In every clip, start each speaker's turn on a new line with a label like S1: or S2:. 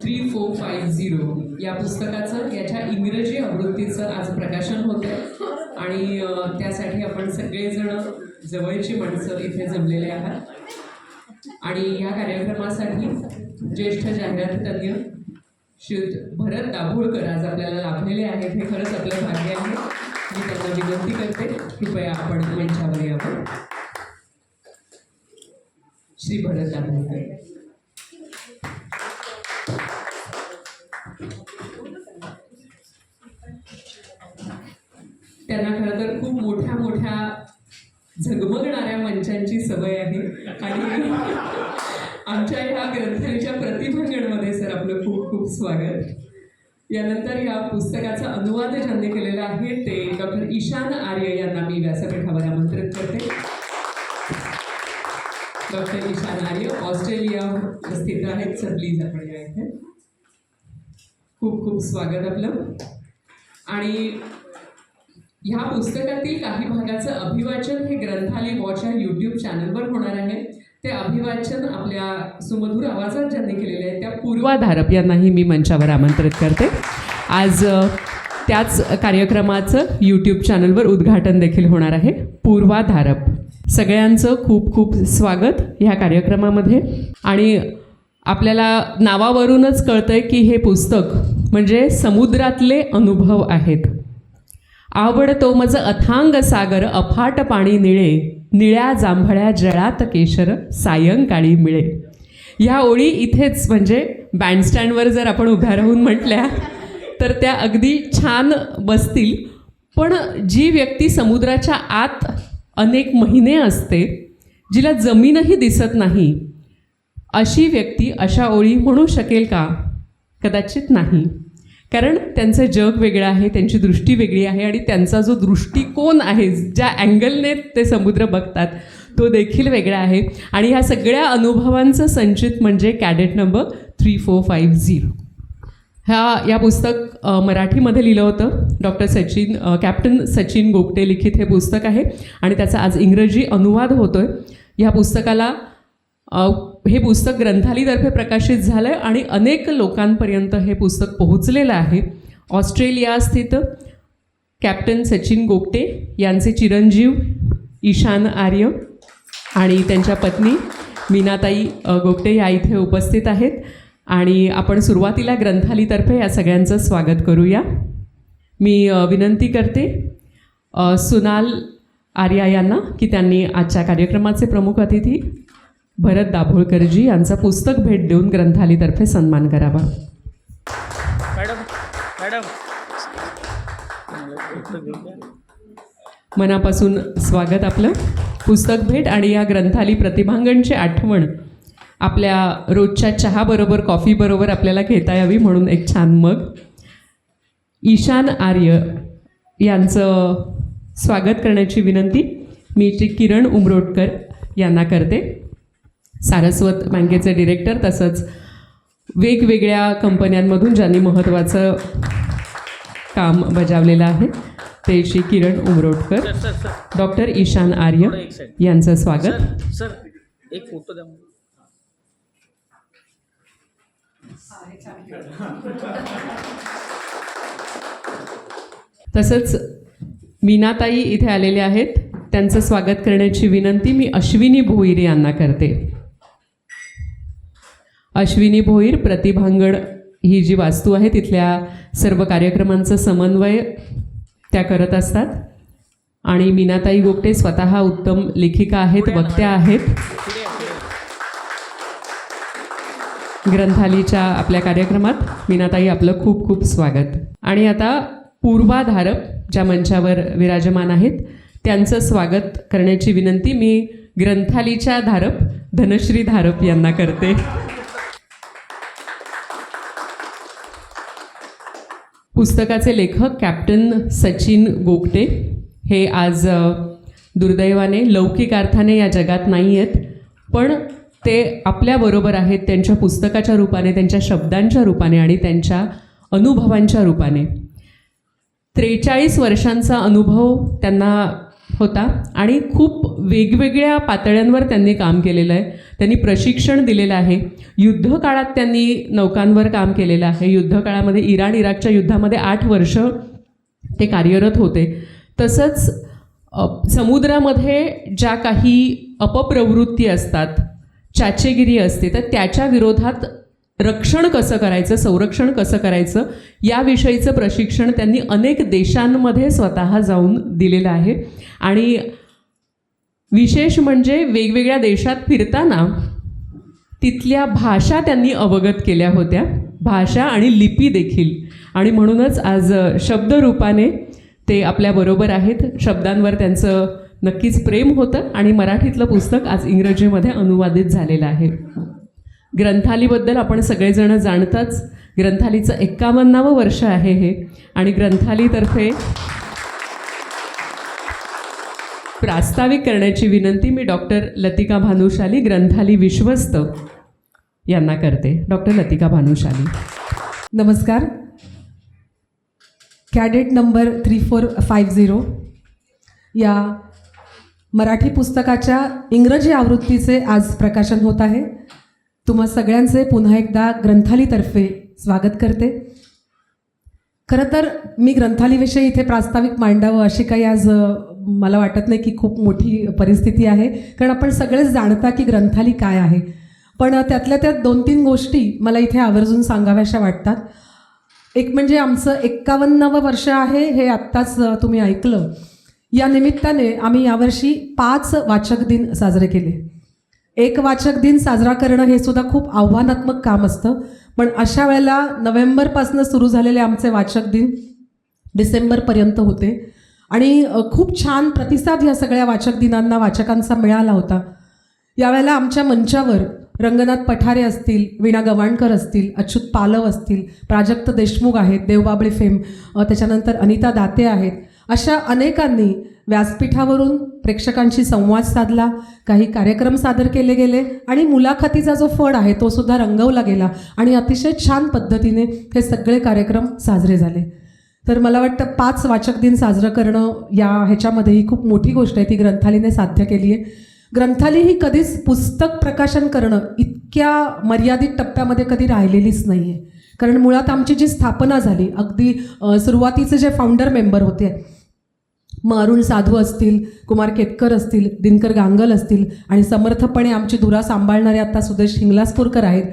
S1: 3450 या पुस्तकाचं याच्या इंग्रजी आवृत्तीचं आज प्रकाशन होतं आणि त्यासाठी आपण सगळेजण जवळची माणसं इथे जमलेले आहात आणि या कार्यक्रमासाठी ज्येष्ठ जाहिरात तज्ञ श्री भरत दाभोळकर आज आपल्याला लाभलेले आहेत. हे खरंच आपलं भाग्य आहे. मी त्यांना विनंती करते कृपया आपण मंचावर यावं. श्री भरत दाभोळकर. त्यांना खरं तर खूप मोठ्या मोठ्या झगमगणाऱ्या मंचांची सवय आहे आणि आमच्या ह्या ग्रंथालयाच्या प्रतिभांगणमध्ये सर आपलं खूप खूप स्वागत. यानंतर या पुस्तकाचा अनुवाद ज्यांनी केलेला आहे ते डॉक्टर ईशान आर्य यांना मी व्यासपीठावर आमंत्रित करते. डॉक्टर ईशान आर्य ऑस्ट्रेलिया स्थित आहेत. सर प्लीज आपण या इथे. खूप खूप स्वागत आपलं. आणि ह्या पुस्तकातील काही भागाचं अभिवाचन हे ग्रंथालय वॉच या यूट्यूब चॅनलवर होणार आहे. ते अभिवाचन आपल्या सुमधुर आवाजात ज्यांनी केलेले आहे त्या पूर्वा धारप यांनाही मी मंचावर आमंत्रित करते. आज त्याच कार्यक्रमाचं यूट्यूब चॅनलवर उद्घाटन देखील होणार आहे. पूर्वा धारप. सगळ्यांचं खूप खूप स्वागत ह्या कार्यक्रमामध्ये. आणि आपल्याला नावावरूनच कळतंय की हे पुस्तक म्हणजे समुद्रातले अनुभव आहेत. आवडतो मज अथांग सागर अफाट पाणी निळे, निळ्या जांभळ्या जळात केशर सायंकाळी मिळे. ह्या ओळी इथेच म्हणजे बँडस्टँडवर जर आपण उभ्या राहून म्हटल्या तर त्या अगदी छान बसतील. पण जी व्यक्ती समुद्राच्या आत अनेक महिने असते, जिला जमीनही दिसत नाही, अशी व्यक्ती अशा ओळी म्हणू शकेल का? कदाचित नाही. कारण त्यांचं जग वेगळं आहे, त्यांची दृष्टी वेगळी आहे आणि त्यांचा जो दृष्टिकोन आहे, ज्या अँगलने ते समुद्र बघतात तो देखील वेगळा आहे. आणि ह्या सगळ्या अनुभवांचं संचित म्हणजे कॅडेट नंबर 3450. या पुस्तक मराठीमध्ये लिहिलं होतं. कॅप्टन सचिन गोगटे लिखित हे पुस्तक आहे आणि त्याचा आज इंग्रजी अनुवाद होतो आहे. ह्या पुस्तकाला हे पुस्तक ग्रंथालयातर्फे प्रकाशित झालं आहे आणि अनेक लोकांपर्यंत हे पुस्तक पोहोचलेलं आहे. ऑस्ट्रेलिया स्थित कॅप्टन सचिन गोगटे यांचे चिरंजीव ईशान आर्य आणि त्यांच्या पत्नी मीनाताई गोगटे या इथे उपस्थित आहेत. आणि आपण सुरुवातीला ग्रंथालयातर्फे या सगळ्यांचं स्वागत करूया. मी विनंती करते सुनाल आर्या यांना की त्यांनी आजच्या कार्यक्रमाचे प्रमुख अतिथी भरत दाभोळकरजी यांचा पुस्तक भेट देऊन ग्रंथालयातर्फे सन्मान करावा. मनापासून स्वागत आपलं. पुस्तक भेट आणि या ग्रंथालय प्रतिभांगणची आठवण आपल्या रोजच्या चहाबरोबर कॉफीबरोबर आपल्याला घेता यावी म्हणून एक छान मग. ईशान आर्य यांचं स्वागत करण्याची विनंती मी श्री किरण उमरोटकर यांना करते. सारस्वत बँकेचे डिरेक्टर तसंच वेगवेगळ्या कंपन्यांमधून ज्यांनी महत्त्वाचं काम बजावलेलं आहे ते श्री किरण उमरोटकर. डॉक्टर ईशान आर्य यांचं स्वागत.
S2: सर एक फोटो द्या.
S1: तसंच मीनाताई इथे आलेले आहेत. त्यांचं स्वागत करण्याची विनंती मी अश्विनी भोईर यांना करते. अश्विनी भोईर प्रतिभांगण ही जी वास्तू आहे तिथल्या सर्व कार्यक्रमांचं समन्वय त्या करत असतात. आणि मीनाताई गोगटे स्वतः उत्तम लेखिका आहेत, वक्त्या आहेत. ग्रंथालयाच्या आपल्या कार्यक्रमात मीनाताई आपलं खूप खूप स्वागत. आणि आता पूर्वा धारप ज्या मंचावर विराजमान आहेत त्यांचं स्वागत करण्याची विनंती मी ग्रंथालयाच्या धारप धनश्री धारप यांना करते. पुस्तकाचे लेखक कॅप्टन सचिन गोगटे हे आज दुर्दैवाने लौकिक अर्थाने या जगात नाही आहेत, पण ते आपल्याबरोबर आहेत त्यांच्या पुस्तकाच्या रूपाने, त्यांच्या शब्दांच्या रूपाने आणि त्यांच्या अनुभवांच्या रूपाने. 43 वर्षांचा अनुभव त्यांना होता आणि खूप वेगवेगळ्या पातळ्यांवर त्यांनी काम केलेलं आहे. त्यांनी प्रशिक्षण दिलेलं आहे. युद्धकाळात त्यांनी नौकांवर काम केलेलं आहे. युद्धकाळामध्ये इराकच्या युद्धामध्ये 8 वर्ष ते कार्यरत होते. तसंच समुद्रामध्ये ज्या काही अपप्रवृत्ती असतात, चाचेगिरी असते, तर त्याच्या विरोधात रक्षण कसं करायचं, संरक्षण कसं करायचं याविषयीचं प्रशिक्षण त्यांनी अनेक देशांमध्ये स्वतः जाऊन दिलेलं आहे. आणि विशेष म्हणजे वेगवेगळ्या देशात फिरताना तिथल्या भाषा त्यांनी अवगत केल्या होत्या, भाषा आणि लिपी देखील. आणि म्हणूनच आज शब्दरूपाने ते आपल्याबरोबर आहेत. शब्दांवर त्यांचं नक्कीच प्रेम होतं आणि मराठीतलं पुस्तक आज इंग्रजीमध्ये अनुवादित झालेलं आहे. ग्रंथालीबद्दल आपण सगळेजण जाणताच. ग्रंथालीचं 51वं वर्ष आहे हे. आणि ग्रंथालीतर्फे प्रास्ताविक करण्याची विनंती मी डॉक्टर लतिका भानुशाली, ग्रंथाली विश्वस्त यांना करते. डॉक्टर लतिका भानुशाली.
S3: नमस्कार. कॅडेट नंबर 3450 या मराठी पुस्तकाच्या इंग्रजी आवृत्तीचे आज प्रकाशन होत आहे. तुम्हा सगळ्यांचे पुन्हा एकदा ग्रंथालीतर्फे स्वागत करते. खरं तर मी ग्रंथालीविषयी इथे प्रास्ताविक मांडावं अशी काही आज मला वाटत नाही की खूप मोठी परिस्थिती आहे, कारण आपण सगळेच जाणता की ग्रंथाली काय आहे. पण त्यातल्या त्यात 2-3 गोष्टी मला इथे आवर्जून सांगाव्याशा वाटतात. एक म्हणजे आमचं 51वं वर्ष आहे हे आत्ताच तुम्ही ऐकलं. या निमित्ताने आम्ही यावर्षी 5 वाचक दिन साजरे केले. एक वाचक दिन साजरा करणं हे सुद्धा खूप आव्हानात्मक काम असतं, पण अशा वेळेला नोव्हेंबरपासून सुरू झालेले आमचे वाचक दिन डिसेंबरपर्यंत होते आणि खूप छान प्रतिसाद ह्या सगळ्या वाचक दिनांना वाचकांचा मिळाला होता. यावेळेला आमच्या मंचावर रंगनाथ पठारे असतील, वीणा गवाणकर असतील, अच्युत पालव असतील, प्राजक्त देशमुख आहेत, देवबाबळे फेम, त्याच्यानंतर अनिता दाते आहेत. अशा अनेकांनी व्यासपीठावरून प्रेक्षकांशी संवाद साधला, काही कार्यक्रम सादर केले गेले आणि मुलाखतीचा जो फड आहे तो सुद्धा रंगवला गेला आणि अतिशय छान पद्धतीने हे सगळे कार्यक्रम साजरे झाले. तर मला वाटतं 5 वाचक दिन साजरं करणं या ह्याच्यामध्ये ही खूप मोठी गोष्ट आहे, ती ग्रंथालीने साध्य केली आहे. ग्रंथाली ही कधीच पुस्तक प्रकाशन करणं इतक्या मर्यादित टप्प्यामध्ये कधी राहिलेलीच नाही आहे, कारण मुळात आमची जी स्थापना झाली, अगदी सुरुवातीचे जे फाउंडर मेंबर होते, मग अरुण साधू असतील, कुमार केतकर असतील, दिनकर गांगल असतील आणि समर्थपणे आमची धुरा सांभाळणारे आता सुदेश हिंगलासपूरकर आहेत.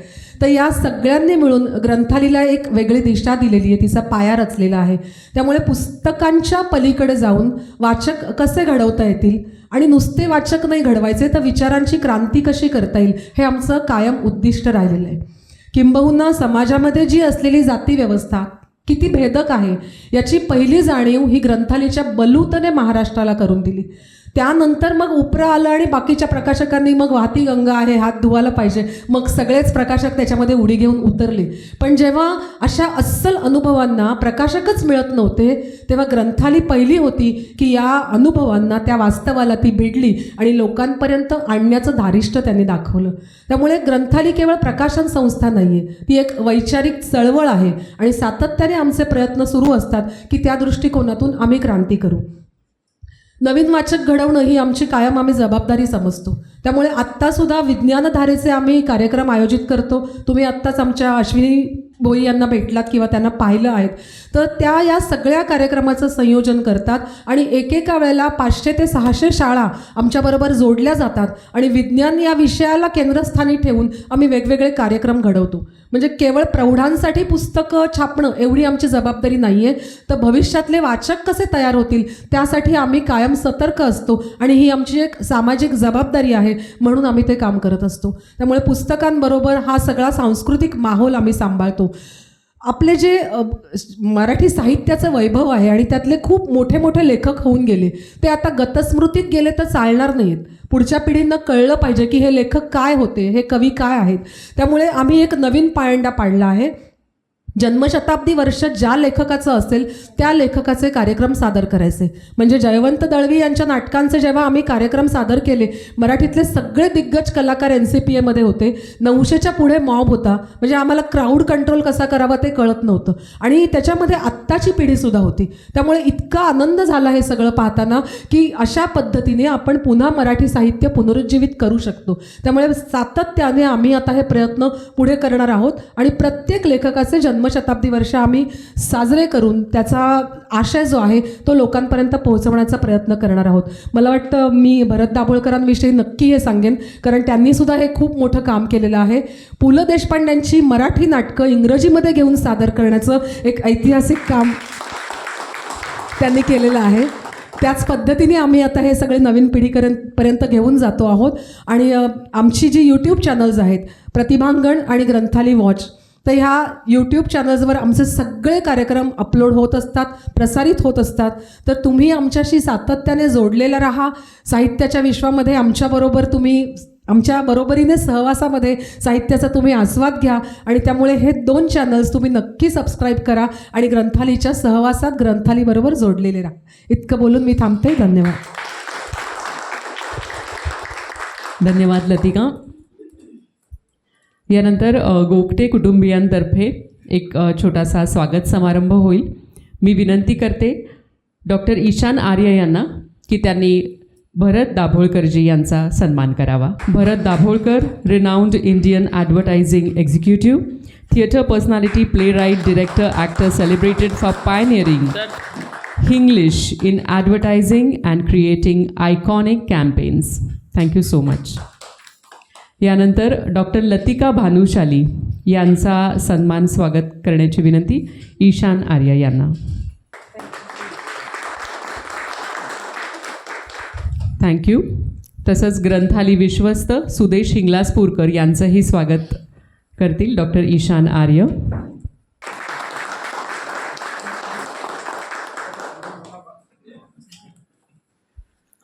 S3: तर या सगळ्यांनी मिळून ग्रंथालीला एक वेगळी दिशा दिलेली आहे, तिचा पाया रचलेला आहे. त्यामुळे पुस्तकांच्या पलीकडे जाऊन वाचक कसे घडवता येतील आणि नुसते वाचक नाही घडवायचे तर विचारांची क्रांती कशी करता येईल हे आमचं कायम उद्दिष्ट राहिलेलं आहे. किंबहुना समाजामध्ये जी असलेली जाती व्यवस्था किती भेदक आहे याची पहिली जाणीव ही ग्रंथालीच्या बलूतने महाराष्ट्राला करून दिली. त्यानंतर मग उपरा आलं आणि बाकीच्या प्रकाशकांनी मग वाहती गंगा आहे, हात धुवायला पाहिजे, मग सगळेच प्रकाशक त्याच्यामध्ये उडी घेऊन उतरले. पण जेव्हा अशा अस्सल अनुभवांना प्रकाशकच मिळत नव्हते तेव्हा ग्रंथाली पहिली होती की या अनुभवांना, त्या वास्तवाला ती भिडली आणि लोकांपर्यंत आणण्याचं धारिष्ट त्यांनी दाखवलं. त्यामुळे ग्रंथाली केवळ प्रकाशन संस्था नाही आहे, ती एक वैचारिक चळवळ आहे आणि सातत्याने आमचे प्रयत्न सुरू असतात की त्या दृष्टिकोनातून आम्ही क्रांती करू. नवीन वाचक घडवणं ही आमची कायम आम्ही जबाबदारी समजतो. त्यामुळे आत्तासुद्धा विज्ञानधारेचे आम्ही कार्यक्रम आयोजित करतो. तुम्ही आत्ताच आमच्या अश्विनी भोई यांना भेटलात किंवा त्यांना पाहिलं आहेत, तर त्या या सगळ्या कार्यक्रमाचं संयोजन करतात आणि एकेका वेळेला 500 ते 600 शाळा आमच्याबरोबर जोडल्या जातात आणि विज्ञान या विषयाला केंद्रस्थानी ठेवून आम्ही वेगवेगळे कार्यक्रम घडवतो. म्हणजे केवळ प्रौढांसाठी पुस्तकं छापणं एवढी आमची जबाबदारी नाही आहे, तर भविष्यातले वाचक कसे तयार होतील त्यासाठी आम्ही कायम सतर्क असतो आणि ही आमची एक सामाजिक जबाबदारी आहे, म्हणून आम्ही ते काम करत असतो. त्यामुळे पुस्तकांबरोबर हा सगळा सांस्कृतिक माहोल आम्ही सांभाळतो. आपले जे मराठी साहित्याचं वैभव आहे आणि त्यातले खूप मोठे मोठे लेखक होऊन गेले ते आता गतस्मृतीत गेले तर चालणार नाहीत. पुढच्या पिढींना कळलं पाहिजे की हे लेखक काय होते, हे कवी काय आहेत. त्यामुळे आम्ही एक नवीन पायंडा पाडला आहे. जन्मशताब्दी वर्ष ज्या लेखकाचं असेल त्या लेखकाचे कार्यक्रम सादर करायचे. म्हणजे जयवंत दळवी यांच्या नाटकांचे जेव्हा आम्ही कार्यक्रम सादर केले, मराठीतले सगळे दिग्गज कलाकार NCPAमध्ये होते. 900च्या पुढे मॉब होता. म्हणजे आम्हाला क्राऊड कंट्रोल कसा करावा ते कळत नव्हतं. आणि त्याच्यामध्ये आत्ताची पिढीसुद्धा होती. त्यामुळे इतका आनंद झाला हे सगळं पाहताना की अशा पद्धतीने आपण पुन्हा मराठी साहित्य पुनरुज्जीवित करू शकतो. त्यामुळे सातत्याने आम्ही आता हे प्रयत्न पुढे करणार आहोत आणि प्रत्येक लेखकाचे जन्मशताब्दी वर्ष आम्ही साजरे करून त्याचा आशय जो आहे तो लोकांपर्यंत पोहोचवण्याचा प्रयत्न करणार आहोत. मला वाटतं मी भरत दाभोळकरांविषयी नक्की हे सांगेन, कारण त्यांनीसुद्धा हे खूप मोठं काम केलेलं आहे. पु ल देशपांड्यांची मराठी नाटकं इंग्रजीमध्ये घेऊन सादर करण्याचं एक ऐतिहासिक काम त्यांनी केलेलं आहे. त्याच पद्धतीने आम्ही आता हे सगळे नवीन पिढीपर्यंत घेऊन जातो आहोत. आणि आमची जी यूट्यूब चॅनल्स आहेत, प्रतिभांगण आणि ग्रंथाली वॉच, तर ह्या यूट्यूब चॅनल्सवर आमचे सगळे कार्यक्रम अपलोड होत असतात, प्रसारित होत असतात. तर तुम्ही आमच्याशी सातत्याने जोडलेला राहा. साहित्याच्या विश्वामध्ये आमच्याबरोबर तुम्ही आमच्या बरोबरीने सहवासामध्ये साहित्याचा तुम्ही आस्वाद घ्या. आणि त्यामुळे हे 2 चॅनल्स तुम्ही नक्की सबस्क्राईब करा आणि ग्रंथालीच्या सहवासात ग्रंथालीबरोबर जोडलेले राहा. इतकं बोलून मी थांबते. धन्यवाद.
S1: धन्यवाद लतिका. यानंतर गोगटे कुटुंबियांतर्फे एक छोटासा स्वागत समारंभ होईल. मी विनंती करते डॉक्टर ईशान आर्य यांना की त्यांनी भरत दाभोळकरजी यांचा सन्मान करावा. Bharat Dabholkar, renowned Indian advertising executive, theatre personality, playwright, director, actor, celebrated for pioneering English in advertising and creating iconic campaigns. Thank you so much. यानंतर डॉक्टर लतिका भानुशाली यांचा सन्मान स्वागत करण्याची विनंती ईशान आर्य यांना. थँक्यू. तसंच ग्रंथाली विश्वस्त सुदेश हिंगलासपूरकर यांचंही स्वागत करतील डॉक्टर ईशान आर्य.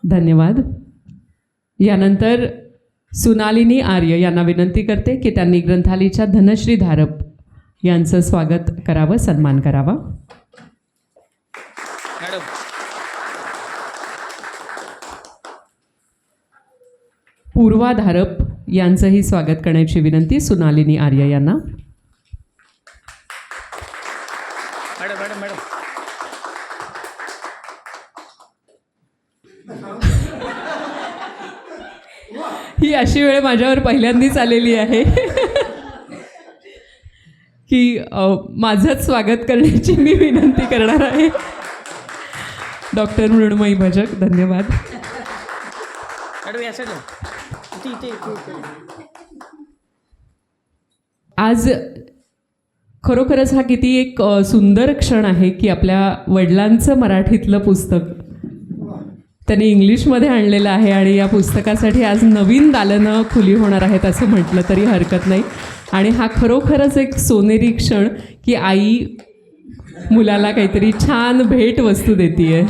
S1: धन्यवाद. यानंतर सुनालिनी आर्य यांना विनंती करते की त्यांनी ग्रंथालीच्या धनश्री धारप यांचं स्वागत करावं, सन्मान करावा.
S2: मॅडम
S1: पूर्वा धारप यांचंही स्वागत करण्याची विनंती सुनालिनी आर्य यांना.
S2: मॅडम मॅडम मॅडम
S1: ही अशी वेळ माझ्यावर पहिल्यांदाच आलेली आहे की माझंच स्वागत करण्याची मी विनंती करणार आहे. डॉक्टर मृण्मयी भजक. धन्यवाद.
S2: मॅडम या साईडला इथे इथे इथे.
S1: आज खरोखरच हा किती एक सुंदर क्षण आहे की आपल्या वडिलांचं मराठीतलं पुस्तक त्यांनी इंग्लिशमध्ये आणलेलं आहे आणि या पुस्तकासाठी आज नवीन दालनं खुली होणार आहेत असं म्हटलं तरी हरकत नाही. आणि हा खरोखरच एक सोनेरी क्षण की आई मुलाला काहीतरी छान भेट वस्तू देतीये.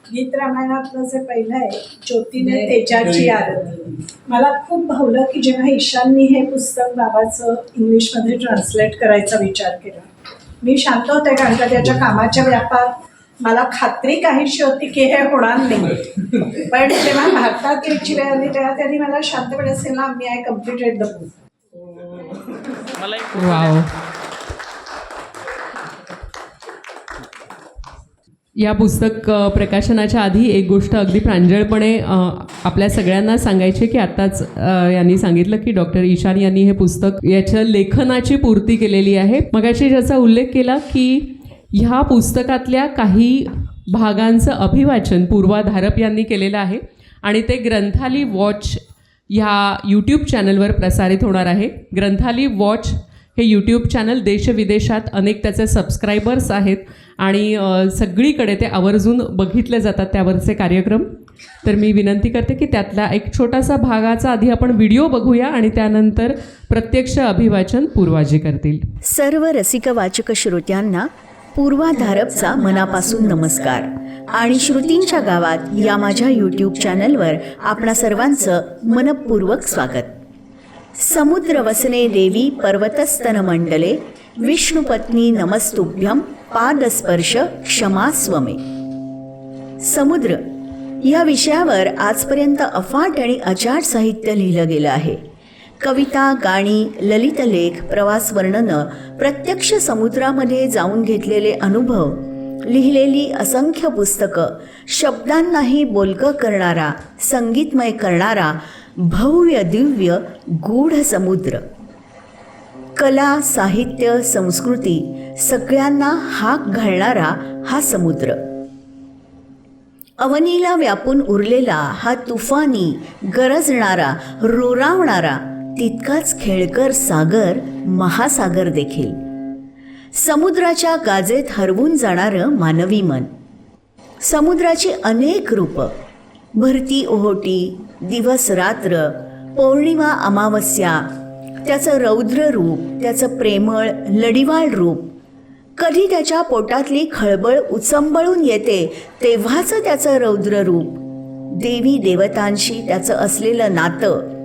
S4: गीत रामायणातलं जे पहिलं आहे, ज्योतीने तेजाची आरती, मला खूप भावलं की जेव्हा ईशाननी हे पुस्तक बाबाचं इंग्लिशमध्ये ट्रान्सलेट करायचा विचार केला. मी शांत होते कारण का त्याच्या कामाच्या व्यापात मला खात्री काहीशी होती की हे होणार नाही. पण जेव्हा भारतात यायची वेळ आली तेव्हा त्यांनी मला शांतपणे सांगितलं, मी आय कम्प्लिटेड द बुक.
S2: मला एक
S1: वाव. या पुस्तक प्रकाशनाच्या आधी एक गोष्ट अगदी प्रांजळपणे आपल्या सगळ्यांना सांगायची की आत्ताच यांनी सांगितलं की डॉक्टर ईशान यांनी हे पुस्तक याच्या लेखनाची पूर्ती केलेली आहे. मगाशी ज्याचा उल्लेख केला की ह्या पुस्तकातल्या काही भागांचं अभिवाचन पूर्वा धारप यांनी केलेलं आहे आणि ते ग्रंथाली वॉच ह्या यूट्यूब चॅनलवर प्रसारित होणार आहे. ग्रंथाली वॉच हे यूट्यूब चॅनल देशविदेशात अनेक त्याचे सबस्क्रायबर्स आहेत आणि सगळीकडे ते आवर्जून बघितले जातात त्यावरचे कार्यक्रम. तर मी विनंती करते की त्यातला एक छोटासा भागाचा आधी आपण व्हिडिओ बघूया आणि त्यानंतर प्रत्यक्ष अभिवाचन पूर्वाजी करतील.
S5: सर्व रसिक वाचक श्रोत्यांना पूर्वाधारपचा मनापासून नमस्कार आणि श्रुतींच्या गावात या माझ्या यूट्यूब चॅनलवर आपणा सर्वांचं मनपूर्वक स्वागत. समुद्र वसने देवी पर्वतस्तन मंडले विष्णुपत्नी नमस्तुभ्यं पादस्पर्श क्षमास्वमे. समुद्र या विषयावर आजपर्यंत अफाट आणि अचाट साहित्य लिहिलं गेलं आहे. कविता, गाणी, ललितलेख, प्रवास वर्णनं, प्रत्यक्ष समुद्रामध्ये जाऊन घेतलेले अनुभव, लिहिलेली असंख्य पुस्तकं, शब्दांनाही बोलकं करणारा, संगीतमय करणारा भव्य दिव्य गूढ समुद्र. कला, साहित्य, संस्कृती सगळ्यांना हाक घालणारा हा समुद्र. अवनीला व्यापून उरलेला हा तुफानी, गरजणारा, रोरावणारा, तितकाच खेळकर सागर, महासागर देखील. समुद्राच्या गाजेत हरवून जाणारं मानवी मन. समुद्राची अनेक रूपं, भरती ओहोटी, दिवस रात्र, पौर्णिमा अमावस्या, त्याचं रौद्र रूप, त्याचं प्रेमळ लढिवाळ रूप. कधी त्याच्या पोटातली खळबळ उचंबळून येते तेव्हाचं त्याचं रौद्र रूप. देवी देवतांशी त्याचं असलेलं नातं,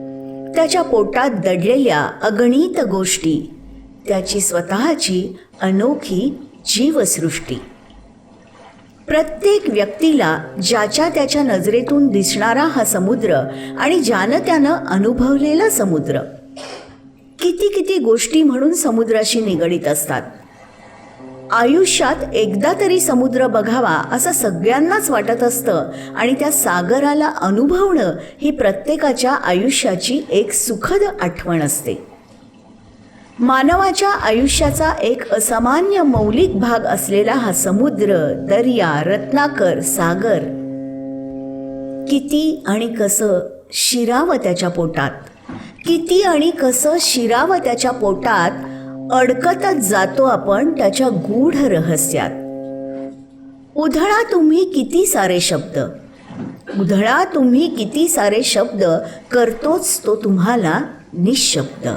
S5: त्याच्या पोटात दडलेल्या अगणित गोष्टी, त्याची स्वतःची अनोखी जीवसृष्टी. प्रत्येक व्यक्तीला ज्याच्या त्याच्या नजरेतून दिसणारा हा समुद्र आणि ज्यानं त्यानं अनुभवलेला समुद्र. किती किती गोष्टी म्हणून समुद्राशी निगडीत असतात. आयुष्यात एकदा तरी समुद्र बघावा असं सगळ्यांनाच वाटत असतं आणि त्या सागराला अनुभवणं ही प्रत्येकाच्या आयुष्याची एक सुखद आठवण असते. मानवाच्या आयुष्याचा एक असामान्य मौलिक भाग असलेला हा समुद्र, दर्या, रत्नाकर, सागर किती आणि कसं शिरावं त्याच्या पोटात, किती आणि कसं शिरावं त्याच्या पोटात अडकतच जातो आपण त्याच्या गूढ रहस्यात. उधळा तुम्ही किती सारे शब्द, उधळा तुम्ही किती सारे शब्द, करतोच तो तुम्हाला निशब्द.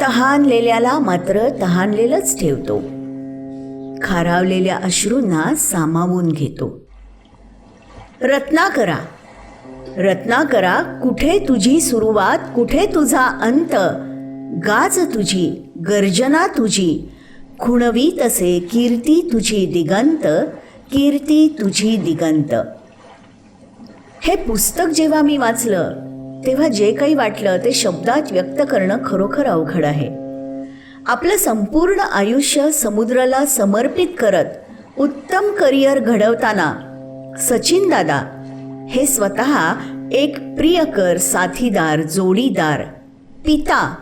S5: तहानलेल्याला मात्र तहानलेलंच ठेवतो, खारावलेल्या अश्रूंना सामावून घेतो. रत्नाकरा, रत्नाकरा, कुठे तुझी सुरुवात, कुठे तुझा अंत, गाज तुझी, गर्जना तुझी, खुणवी तसे कीर्ती तुझी दिगंत, कीर्ती तुझी दिगंत. हे पुस्तक जेव्हा मी वाचलं तेव्हा जे काही वाटलं ते शब्दात व्यक्त करणं खरोखर अवघड आहे. आपलं संपूर्ण आयुष्य समुद्राला समर्पित करत उत्तम करिअर घडवताना सचिन दादा हे स्वतः एक प्रियकर, साथीदार, जोडीदार, पिता,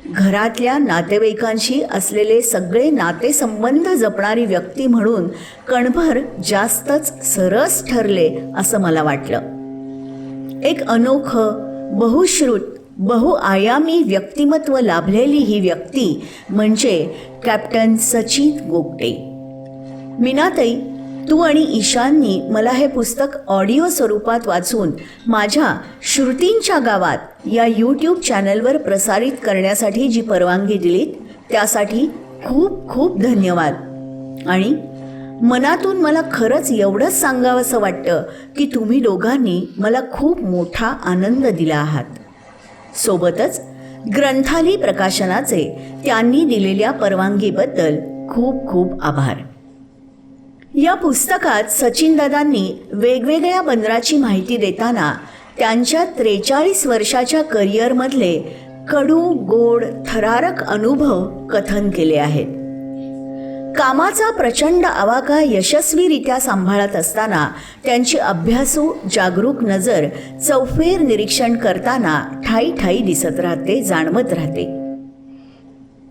S5: घरातल्या नातेवाईकांशी असलेले सगळे नातेसंबंध जपणारी व्यक्ती म्हणून कणभर जास्तच सरस ठरले असं मला वाटलं. एक अनोखं, बहुश्रुत, बहुआयामी व्यक्तिमत्व लाभलेली ही व्यक्ती म्हणजे कॅप्टन सचिन गोगटे. मीनाताई, तू आणि ईशाननी मला हे पुस्तक ऑडिओ स्वरूपात वाचून माझ्या श्रुतींच्या गावात या यूट्यूब चॅनलवर प्रसारित करण्यासाठी जी परवानगी दिलीत त्यासाठी खूप खूप धन्यवाद. आणि मनातून मला खरंच एवढंच सांगावंसं वाटतं की तुम्ही दोघांनी मला खूप मोठा आनंद दिला आहात. सोबतच ग्रंथाली प्रकाशनाचे त्यांनी दिलेल्या परवानगीबद्दल खूप खूप आभार. या पुस्तकात सचिनदादांनी वेगवेगळ्या बंदराची माहिती देताना त्यांच्या 43 वर्षाच्या करिअरमधले कडू, गोड, थरारक अनुभव कथन केले आहेत. कामाचा प्रचंड आवाका यशस्वीरित्या सांभाळत असताना त्यांची अभ्यासू, जागरूक नजर चौफेर निरीक्षण करताना ठाई ठाई दिसत राहते, जाणवत राहते.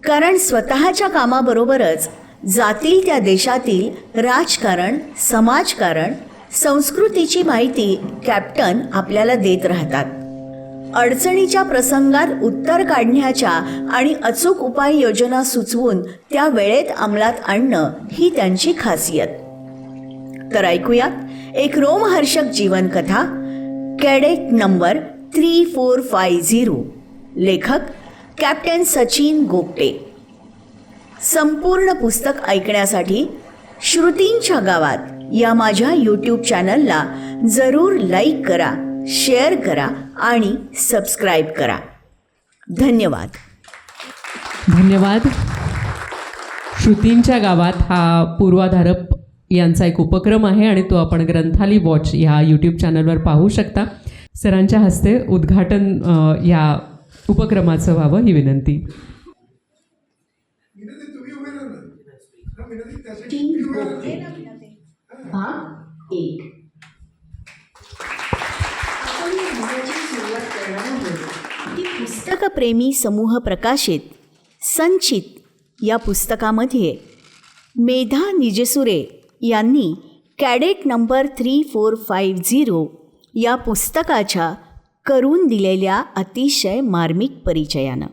S5: कारण स्वतःच्या कामाबरोबरच जातील त्या देशातील राजकारण, समाजकारण, संस्कृतीची माहिती कॅप्टन आपल्याला देत राहतात. अडचणीच्या प्रसंगात उत्तर काढण्याच्या आणि अचूक उपाययोजना सुचवून त्या वेळेत अंमलात आणणं ही त्यांची खासियत. तर ऐकूयात एक रोमहर्षक जीवनकथा, कॅडेट नंबर 3450. लेखक कॅप्टन सचिन गोगटे. संपूर्ण पुस्तक ऐकण्यासाठी श्रुतींच्या गावात या माझ्या यूट्यूब चॅनलला जरूर लाईक करा, शेअर करा आणि सबस्क्राईब करा. धन्यवाद.
S1: धन्यवाद. श्रुतींच्या गावात हा पूर्वाधारप यांचा एक उपक्रम आहे आणि तो आपण ग्रंथाली वॉच ह्या यूट्यूब चॅनलवर पाहू शकता. सरांच्या हस्ते उद्घाटन या उपक्रमाचं व्हावं ही विनंती.
S5: पुस्तकप्रेमी समूह प्रकाशित संचित या पुस्तकामध्ये मेधा निजसुरे यांनी कॅडेट नंबर 3450 या पुस्तकाच्या करून दिलेल्या अतिशय मार्मिक परिचयानं.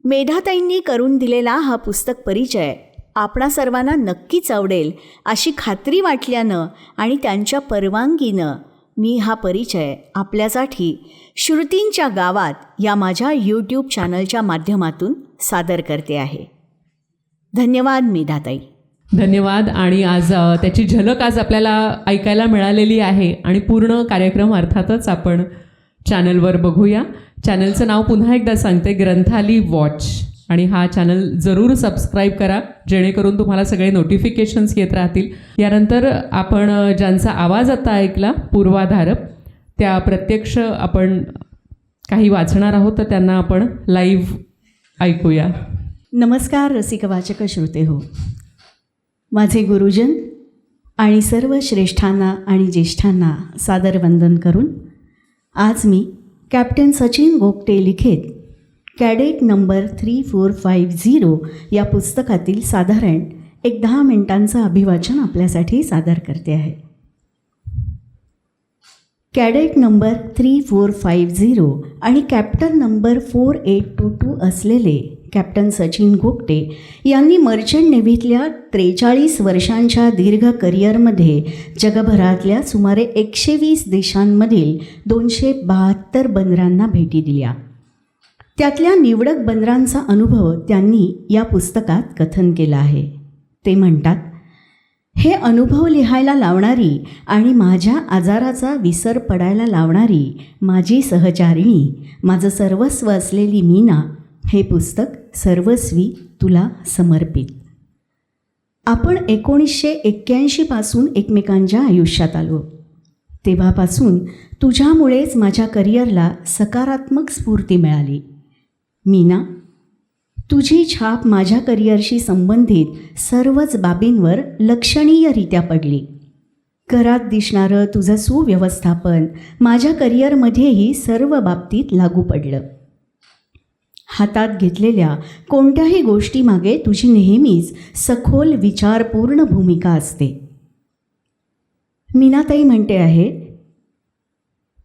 S5: मेधाताईंनी करून दिलेला हा पुस्तक परिचय आपणा सर्वांना नक्कीच आवडेल अशी खात्री वाटल्यानं आणि त्यांच्या परवानगीनं मी हा परिचय आपल्यासाठी श्रुतींच्या गावात या माझ्या यूट्यूब चॅनलच्या माध्यमातून सादर करते आहे. धन्यवाद मेधाताई.
S1: धन्यवाद. आणि आज त्याची झलक आज आपल्याला ऐकायला मिळालेली आहे आणि पूर्ण कार्यक्रम अर्थातच आपण चॅनलवर बघूया. चॅनलचं नाव पुन्हा एकदा सांगते, ग्रंथाली वॉच. आणि हा चॅनल जरूर सबस्क्राईब करा जेणेकरून तुम्हाला सगळे नोटिफिकेशन्स येत राहतील. यानंतर आपण ज्यांचा आवाज आता ऐकला पूर्वाधारप, त्या प्रत्यक्ष आपण काही वाचणार आहोत, तर त्यांना आपण लाईव्ह ऐकूया.
S6: नमस्कार रसिक वाचक श्रोते हो. माझे गुरुजन आणि सर्व श्रेष्ठांना आणि ज्येष्ठांना सादर वंदन करून आज मी कॅप्टन सचिन गोगटे लिखित कॅडेट नंबर 3450 या पुस्तकातील साधारण एक 10 मिनिटांचं अभिवाचन आपल्यासाठी सादर करते आहे. कॅडेट नंबर 3450 आणि कॅप्टन नंबर 4822 असलेले कॅप्टन सचिन गोगटे यांनी मर्चंट नेव्हीतल्या 43 वर्षांच्या दीर्घ करिअरमध्ये जगभरातल्या सुमारे 120 देशांमधील 272 बंदरांना भेटी दिल्या. त्यातल्या निवडक बंदरांचा अनुभव त्यांनी या पुस्तकात कथन केला आहे. ते म्हणतात, हे अनुभव लिहायला लावणारी आणि माझ्या आजाराचा विसर पडायला लावणारी माझी सहचारिणी, माझं सर्वस्व असलेली मीना, हे पुस्तक सर्वस्वी तुला समर्पित. आपण 1981 पासून एकमेकांच्या आयुष्यात आलो. तेव्हापासून तुझ्यामुळेच माझ्या करिअरला सकारात्मक स्फूर्ती मिळाली. मीना, तुझी छाप माझ्या करिअरशी संबंधित सर्वच बाबींवर लक्षणीयरित्या पडली. घरात दिसणारं तुझं सुव्यवस्थापन माझ्या करिअरमध्येही सर्व बाबतीत लागू पडलं. हातात घेतलेल्या कोणत्याही गोष्टीमागे तुझी नेहमीच सखोल विचारपूर्ण भूमिका असते. मीनाताई म्हणते आहे,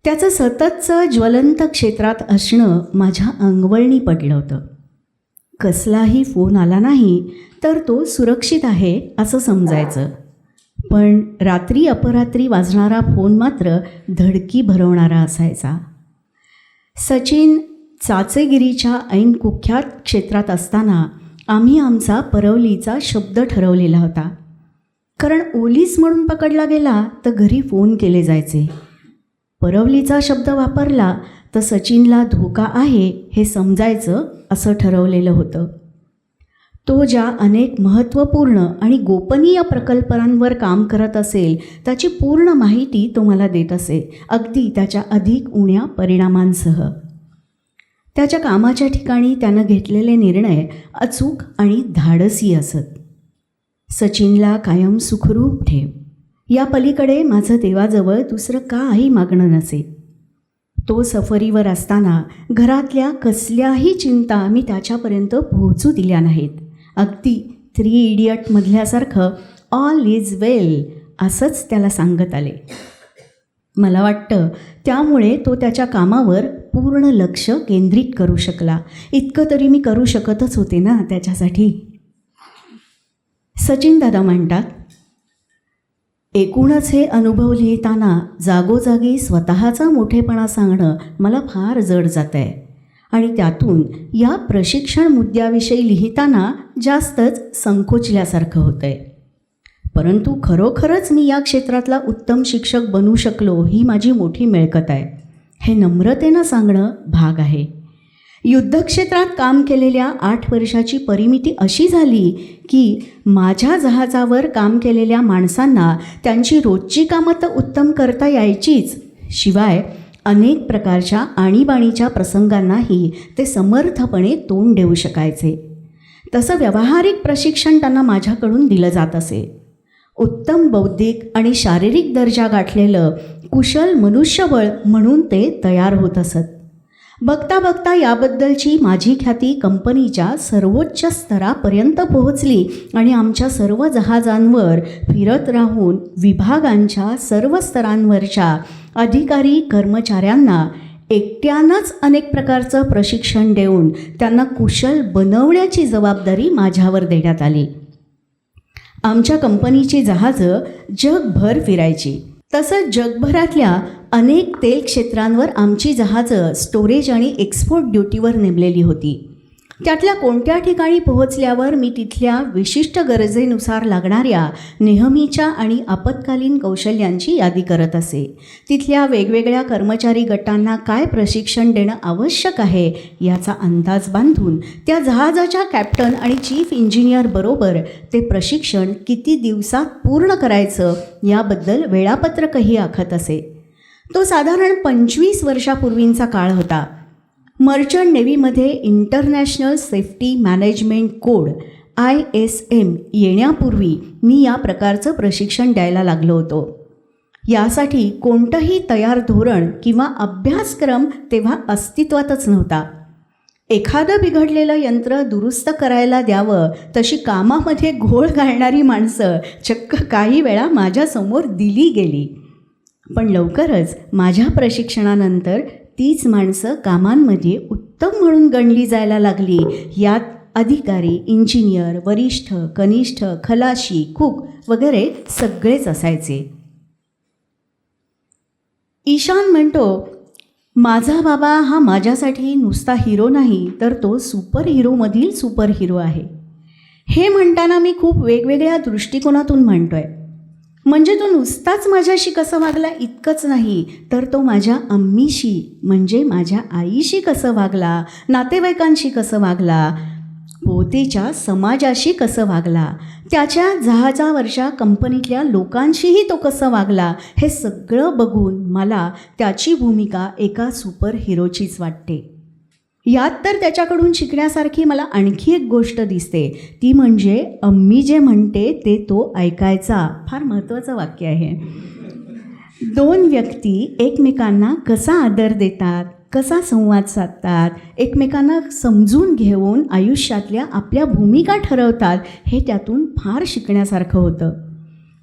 S6: त्याचं सततचं ज्वलंत क्षेत्रात असणं माझ्या अंगवळणी पडलं होतं. कसलाही फोन आला नाही तर तो सुरक्षित आहे असं समजायचं, पण रात्री अपरात्री वाजणारा फोन मात्र धडकी भरवणारा असायचा. सचिन चाचेगिरीच्या ऐन कुख्यात क्षेत्रात असताना आम्ही आमचा परवलीचा शब्द ठरवलेला होता. कारण ओलीस म्हणून पकडला गेला तर घरी फोन केले जायचे. परवलीचा शब्द वापरला तर सचिनला धोका आहे हे समजायचं असं ठरवलेलं होतं. तो ज्या अनेक महत्त्वपूर्ण आणि गोपनीय प्रकल्पांवर काम करत असेल त्याची पूर्ण माहिती तो मला देत असे, अगदी त्याच्या अधिक उण्या परिणामांसह. त्याच्या कामाच्या ठिकाणी त्यानं घेतलेले निर्णय अचूक आणि धाडसी असत. सचिनला कायम सुखरूप ठेव, या पलीकडे माझं देवाजवळ दुसरं काही मागणं नसे. तो सफरीवर असताना घरातल्या कसल्याही चिंता मी त्याच्यापर्यंत पोहोचू दिल्या नाहीत. अगदी 3 इडियटमधल्यासारखं ऑल इज वेल असंच त्याला सांगत आले. मला वाटतं त्यामुळे तो त्याच्या कामावर पूर्ण लक्ष केंद्रित करू शकला. इतकं तरी मी करू शकतच होते ना त्याच्यासाठी. सचिन दादा म्हणतात, एकूणच हे अनुभव लिहिताना जागोजागी स्वतःचा मोठेपणा सांगणं मला फार जड जात आहे. आणि त्यातून या प्रशिक्षण मुद्द्याविषयी लिहिताना जास्तच संकोचल्यासारखं होतं आहे. परंतु खरोखरच मी या क्षेत्रातला उत्तम शिक्षक बनू शकलो ही माझी मोठी मिळकत आहे, हे नम्रतेनं सांगणं भाग आहे. युद्धक्षेत्रात काम केलेल्या 8 वर्षाची परिमिती अशी झाली की माझ्या जहाजावर काम केलेल्या माणसांना त्यांची रोजची कामं तर उत्तम करता यायचीच, शिवाय अनेक प्रकारच्या आणीबाणीच्या प्रसंगांनाही ते समर्थपणे तोंड देऊ शकायचे. तसं व्यावहारिक प्रशिक्षण त्यांना माझ्याकडून दिलं जात असे. उत्तम बौद्धिक आणि शारीरिक दर्जा गाठलेलं कुशल मनुष्यबळ म्हणून ते तयार होत असत. बघता बघता याबद्दलची माझी ख्याती कंपनीच्या सर्वोच्च स्तरापर्यंत पोहोचली आणि आमच्या सर्व जहाजांवर फिरत राहून विभागांच्या सर्व स्तरांवरच्या अधिकारी कर्मचाऱ्यांना एकट्यानंच अनेक प्रकारचं प्रशिक्षण देऊन त्यांना कुशल बनवण्याची जबाबदारी माझ्यावर देण्यात आली. आमच्या कंपनीची जहाजं जगभर फिरायची. तसंच जगभरातल्या अनेक तेल क्षेत्रांवर आमची जहाजं स्टोरेज आणि एक्सपोर्ट ड्युटीवर नेमलेली होती. त्यातल्या कोणत्या ठिकाणी पोहोचल्यावर मी तिथल्या विशिष्ट गरजेनुसार लागणाऱ्या नेहमीच्या आणि आपत्कालीन कौशल्यांची यादी करत असे. तिथल्या वेगवेगळ्या कर्मचारी गटांना काय प्रशिक्षण देणं आवश्यक आहे याचा अंदाज बांधून त्या जहाजाच्या कॅप्टन आणि चीफ इंजिनियर बरोबर ते प्रशिक्षण किती दिवसात पूर्ण करायचं याबद्दल वेळापत्रकही आखत असे. तो साधारण 25 वर्षापूर्वींचा काळ होता. मर्चंट नेव्हीमध्ये international safety management code ISM येण्यापूर्वी मी या प्रकारचं प्रशिक्षण द्यायला लागलो होतो. यासाठी कोणतंही तयार धोरण किंवा अभ्यासक्रम तेव्हा अस्तित्वातच नव्हता. एखादं बिघडलेलं यंत्र दुरुस्त करायला द्यावं तशी कामामध्ये घोळ घालणारी माणसं चक्क काही वेळा माझ्यासमोर दिली गेली. पण लवकरच माझ्या प्रशिक्षणानंतर तीच माणसं कामांमध्ये उत्तम म्हणून गणली जायला लागली. यात अधिकारी, इंजिनियर, वरिष्ठ, कनिष्ठ, खलाशी, कुक वगैरे सगळेच असायचे. ईशान म्हणतो, माझा बाबा हा माझ्यासाठी नुसता हिरो नाही तर तो सुपर हिरोमधील सुपर हिरो आहे. हे म्हणताना मी खूप वेगवेगळ्या दृष्टिकोनातून म्हणतो आहे. म्हणजे तो नुसताच माझ्याशी कसं वागला इतकंच नाही, तर तो माझ्या अम्मीशी म्हणजे माझ्या आईशी कसं वागला, नातेवाईकांशी कसं वागला, पोतेच्या समाजाशी कसं वागला, त्याच्या जहाजावरच्या कंपनीतल्या लोकांशीही तो कसं वागला, हे सगळं बघून मला त्याची भूमिका एका सुपर हिरोचीच वाटते. यात तर त्याच्याकडून शिकण्यासारखी मला आणखी एक गोष्ट दिसते, ती म्हणजे अम्मी जे म्हणते ते तो ऐकायचा. फार महत्त्वाचं वाक्य आहे. 2 व्यक्ती एकमेकांना कसा आदर देतात, कसा संवाद साधतात, एकमेकांना समजून घेऊन आयुष्यातल्या आपल्या भूमिका ठरवतात, हे त्यातून फार शिकण्यासारखं होतं.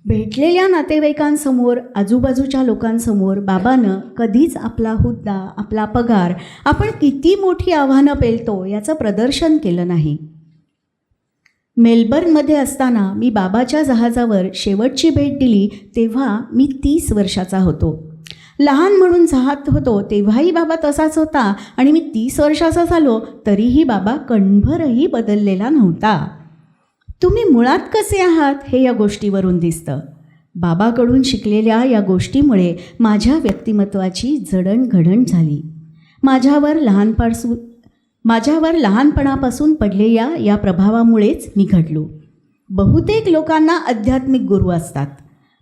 S6: भेटलेल्या नातेवाईकांसमोर, आजूबाजूच्या लोकांसमोर बाबानं कधीच आपला हुद्दा, आपला पगार, आपण किती मोठी आव्हानं पेलतो याचं प्रदर्शन केलं नाही. मेलबर्नमध्ये असताना मी बाबाच्या जहाजावर शेवटची भेट दिली तेव्हा मी 30 वर्षाचा होतो. लहान म्हणून जहात होतो तेव्हाही बाबा तसाच होता आणि मी 30 वर्षाचा झालो तरीही बाबा कणभरही बदललेला नव्हता. तुम्ही मुळात कसे आहात हे या गोष्टीवरून दिसतं. बाबाकडून शिकलेल्या या गोष्टीमुळे माझ्या व्यक्तिमत्वाची जडणघडण झाली. माझ्यावर लहानपणापासून पडलेल्या या प्रभावामुळेच मी घडलो. बहुतेक लोकांना आध्यात्मिक गुरु असतात,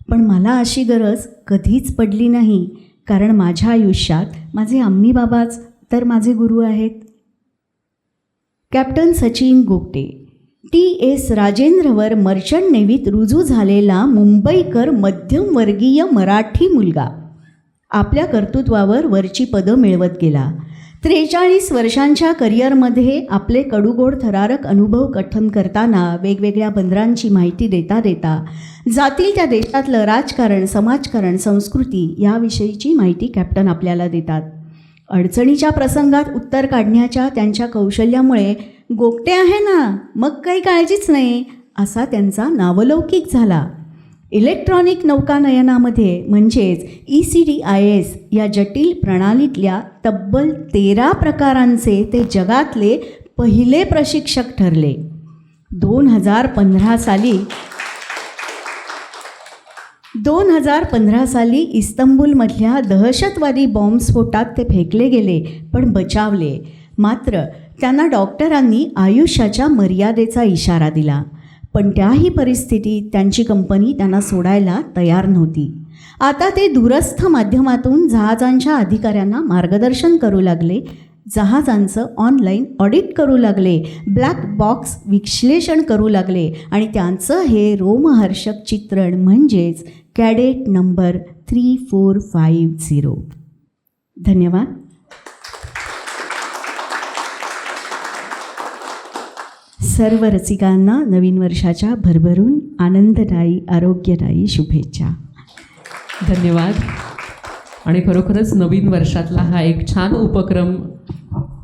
S6: पण मला अशी गरज कधीच पडली नाही, कारण माझ्या आयुष्यात माझे अम्मी बाबाच तर माझे गुरु आहेत. कॅप्टन सचिन गोगटे, TS राजेंद्रवर मर्चंट नेव्हीत रुजू झालेला मुंबईकर मध्यमवर्गीय मराठी मुलगा आपल्या कर्तृत्वावर वरची पदं मिळवत गेला. 43 वर्षांच्या करिअरमध्ये आपले कडूगोड थरारक अनुभव कथन करताना वेगवेगळ्या बंदरांची माहिती देता देता जातील त्या देशातलं राजकारण, समाजकारण, संस्कृती याविषयीची माहिती कॅप्टन आपल्याला देतात. अडचणीच्या प्रसंगात उत्तर काढण्याच्या त्यांच्या कौशल्यामुळे गोगटे आहे ना, मग काही काळजीच नाही असा त्यांचा नावलौकिक झाला. इलेक्ट्रॉनिक नौकानयनामध्ये म्हणजेच ECDIS या जटिल प्रणालीतल्या तब्बल 13 प्रकारांचे ते जगातले पहिले प्रशिक्षक ठरले. 2015 साली इस्तंबूलमधल्या दहशतवादी बॉम्बस्फोटात ते फेकले गेले पण बचावले. मात्र त्यांना डॉक्टरांनी आयुष्याच्या मर्यादेचा इशारा दिला. पण त्याही परिस्थितीत त्यांची कंपनी त्यांना सोडायला तयार नव्हती. आता ते दूरस्थ माध्यमातून जहाजांच्या अधिकाऱ्यांना मार्गदर्शन करू लागले, जहाजांचं ऑनलाईन ऑडिट करू लागले, ब्लॅक बॉक्स विश्लेषण करू लागले आणि त्यांचं हे रोमहर्षक चित्रण म्हणजेच कॅडेट नंबर 3450. धन्यवाद. सर्व रसिकांना नवीन वर्षाच्या भरभरून आनंददायी आरोग्यदायी शुभेच्छा.
S1: धन्यवाद. आणि खरोखरच नवीन वर्षातला हा एक छान उपक्रम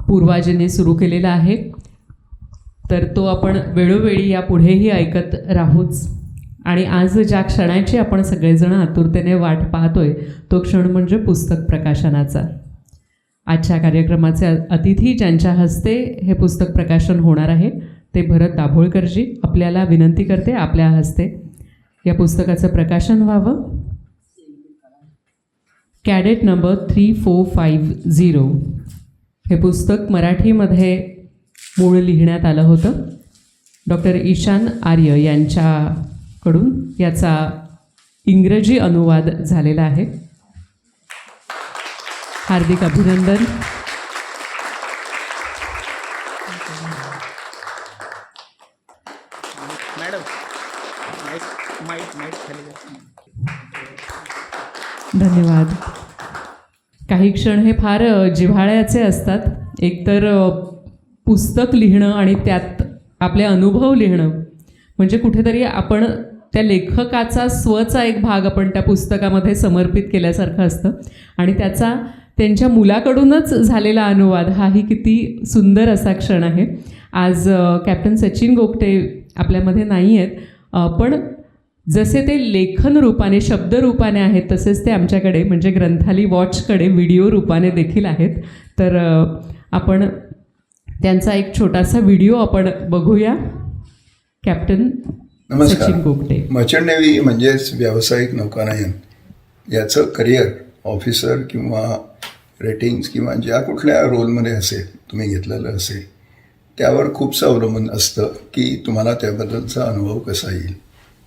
S1: पूर्वाजींनी सुरू केलेला आहे, तर तो आपण वेळोवेळी यापुढेही ऐकत राहूच. आणि आज ज्या क्षणाची आपण सगळेजण आतुरतेने वाट पाहतोय तो क्षण म्हणजे पुस्तक प्रकाशनाचा. आजच्या कार्यक्रमाचे अतिथी ज्यांच्या हस्ते हे पुस्तक प्रकाशन होणार आहे ते भरत दाभोळकरजी. आपल्याला विनंती करते आपल्या हस्ते या पुस्तकाचं प्रकाशन व्हावं. कॅडेट नंबर 3450 हे पुस्तक मराठीमध्ये मूळ लिहिण्यात आलं होतं. डॉक्टर ईशान आर्य यांच्याकडून याचा इंग्रजी अनुवाद झालेला आहे. हार्दिक अभिनंदन.
S2: मॅडम माईक खाली द्या.
S1: धन्यवाद. काही क्षण हे फार जिव्हाळ्याचे असतात. एकतर पुस्तक लिहिणं आणि त्यात आपले अनुभव लिहिणं म्हणजे कुठेतरी आपण त्या लेखकाचा स्वचा एक भाग आपण त्या पुस्तकामध्ये समर्पित केल्यासारखं असतं. आणि त्याचा त्यांच्या मुलाकडूनच झालेला अनुवाद हाही किती सुंदर असा क्षण आहे. आज कॅप्टन सचिन गोगटे आपल्यामध्ये नाही आहेत, पण जसे ते लेखन रूपाने शब्द रूपाने आहेत तसेच ते आमच्याकडे म्हणजे ग्रंथाली वॉचकडे व्हिडिओ रूपाने देखील आहेत. तर आपण त्यांचा एक छोटासा व्हिडिओ आपण बघूया. Captain Sachin Gogate.
S7: Merchant navy म्हणजेच व्यावसायिक नौकानयन याचं करिअर ऑफिसर किंवा रेटिंग्स किंवा ज्या कुठल्या रोलमध्ये असेल तुम्ही घेतलेलं असेल त्यावर खूपसं अवलंबून असतं की तुम्हाला त्याबद्दलचा अनुभव कसा येईल.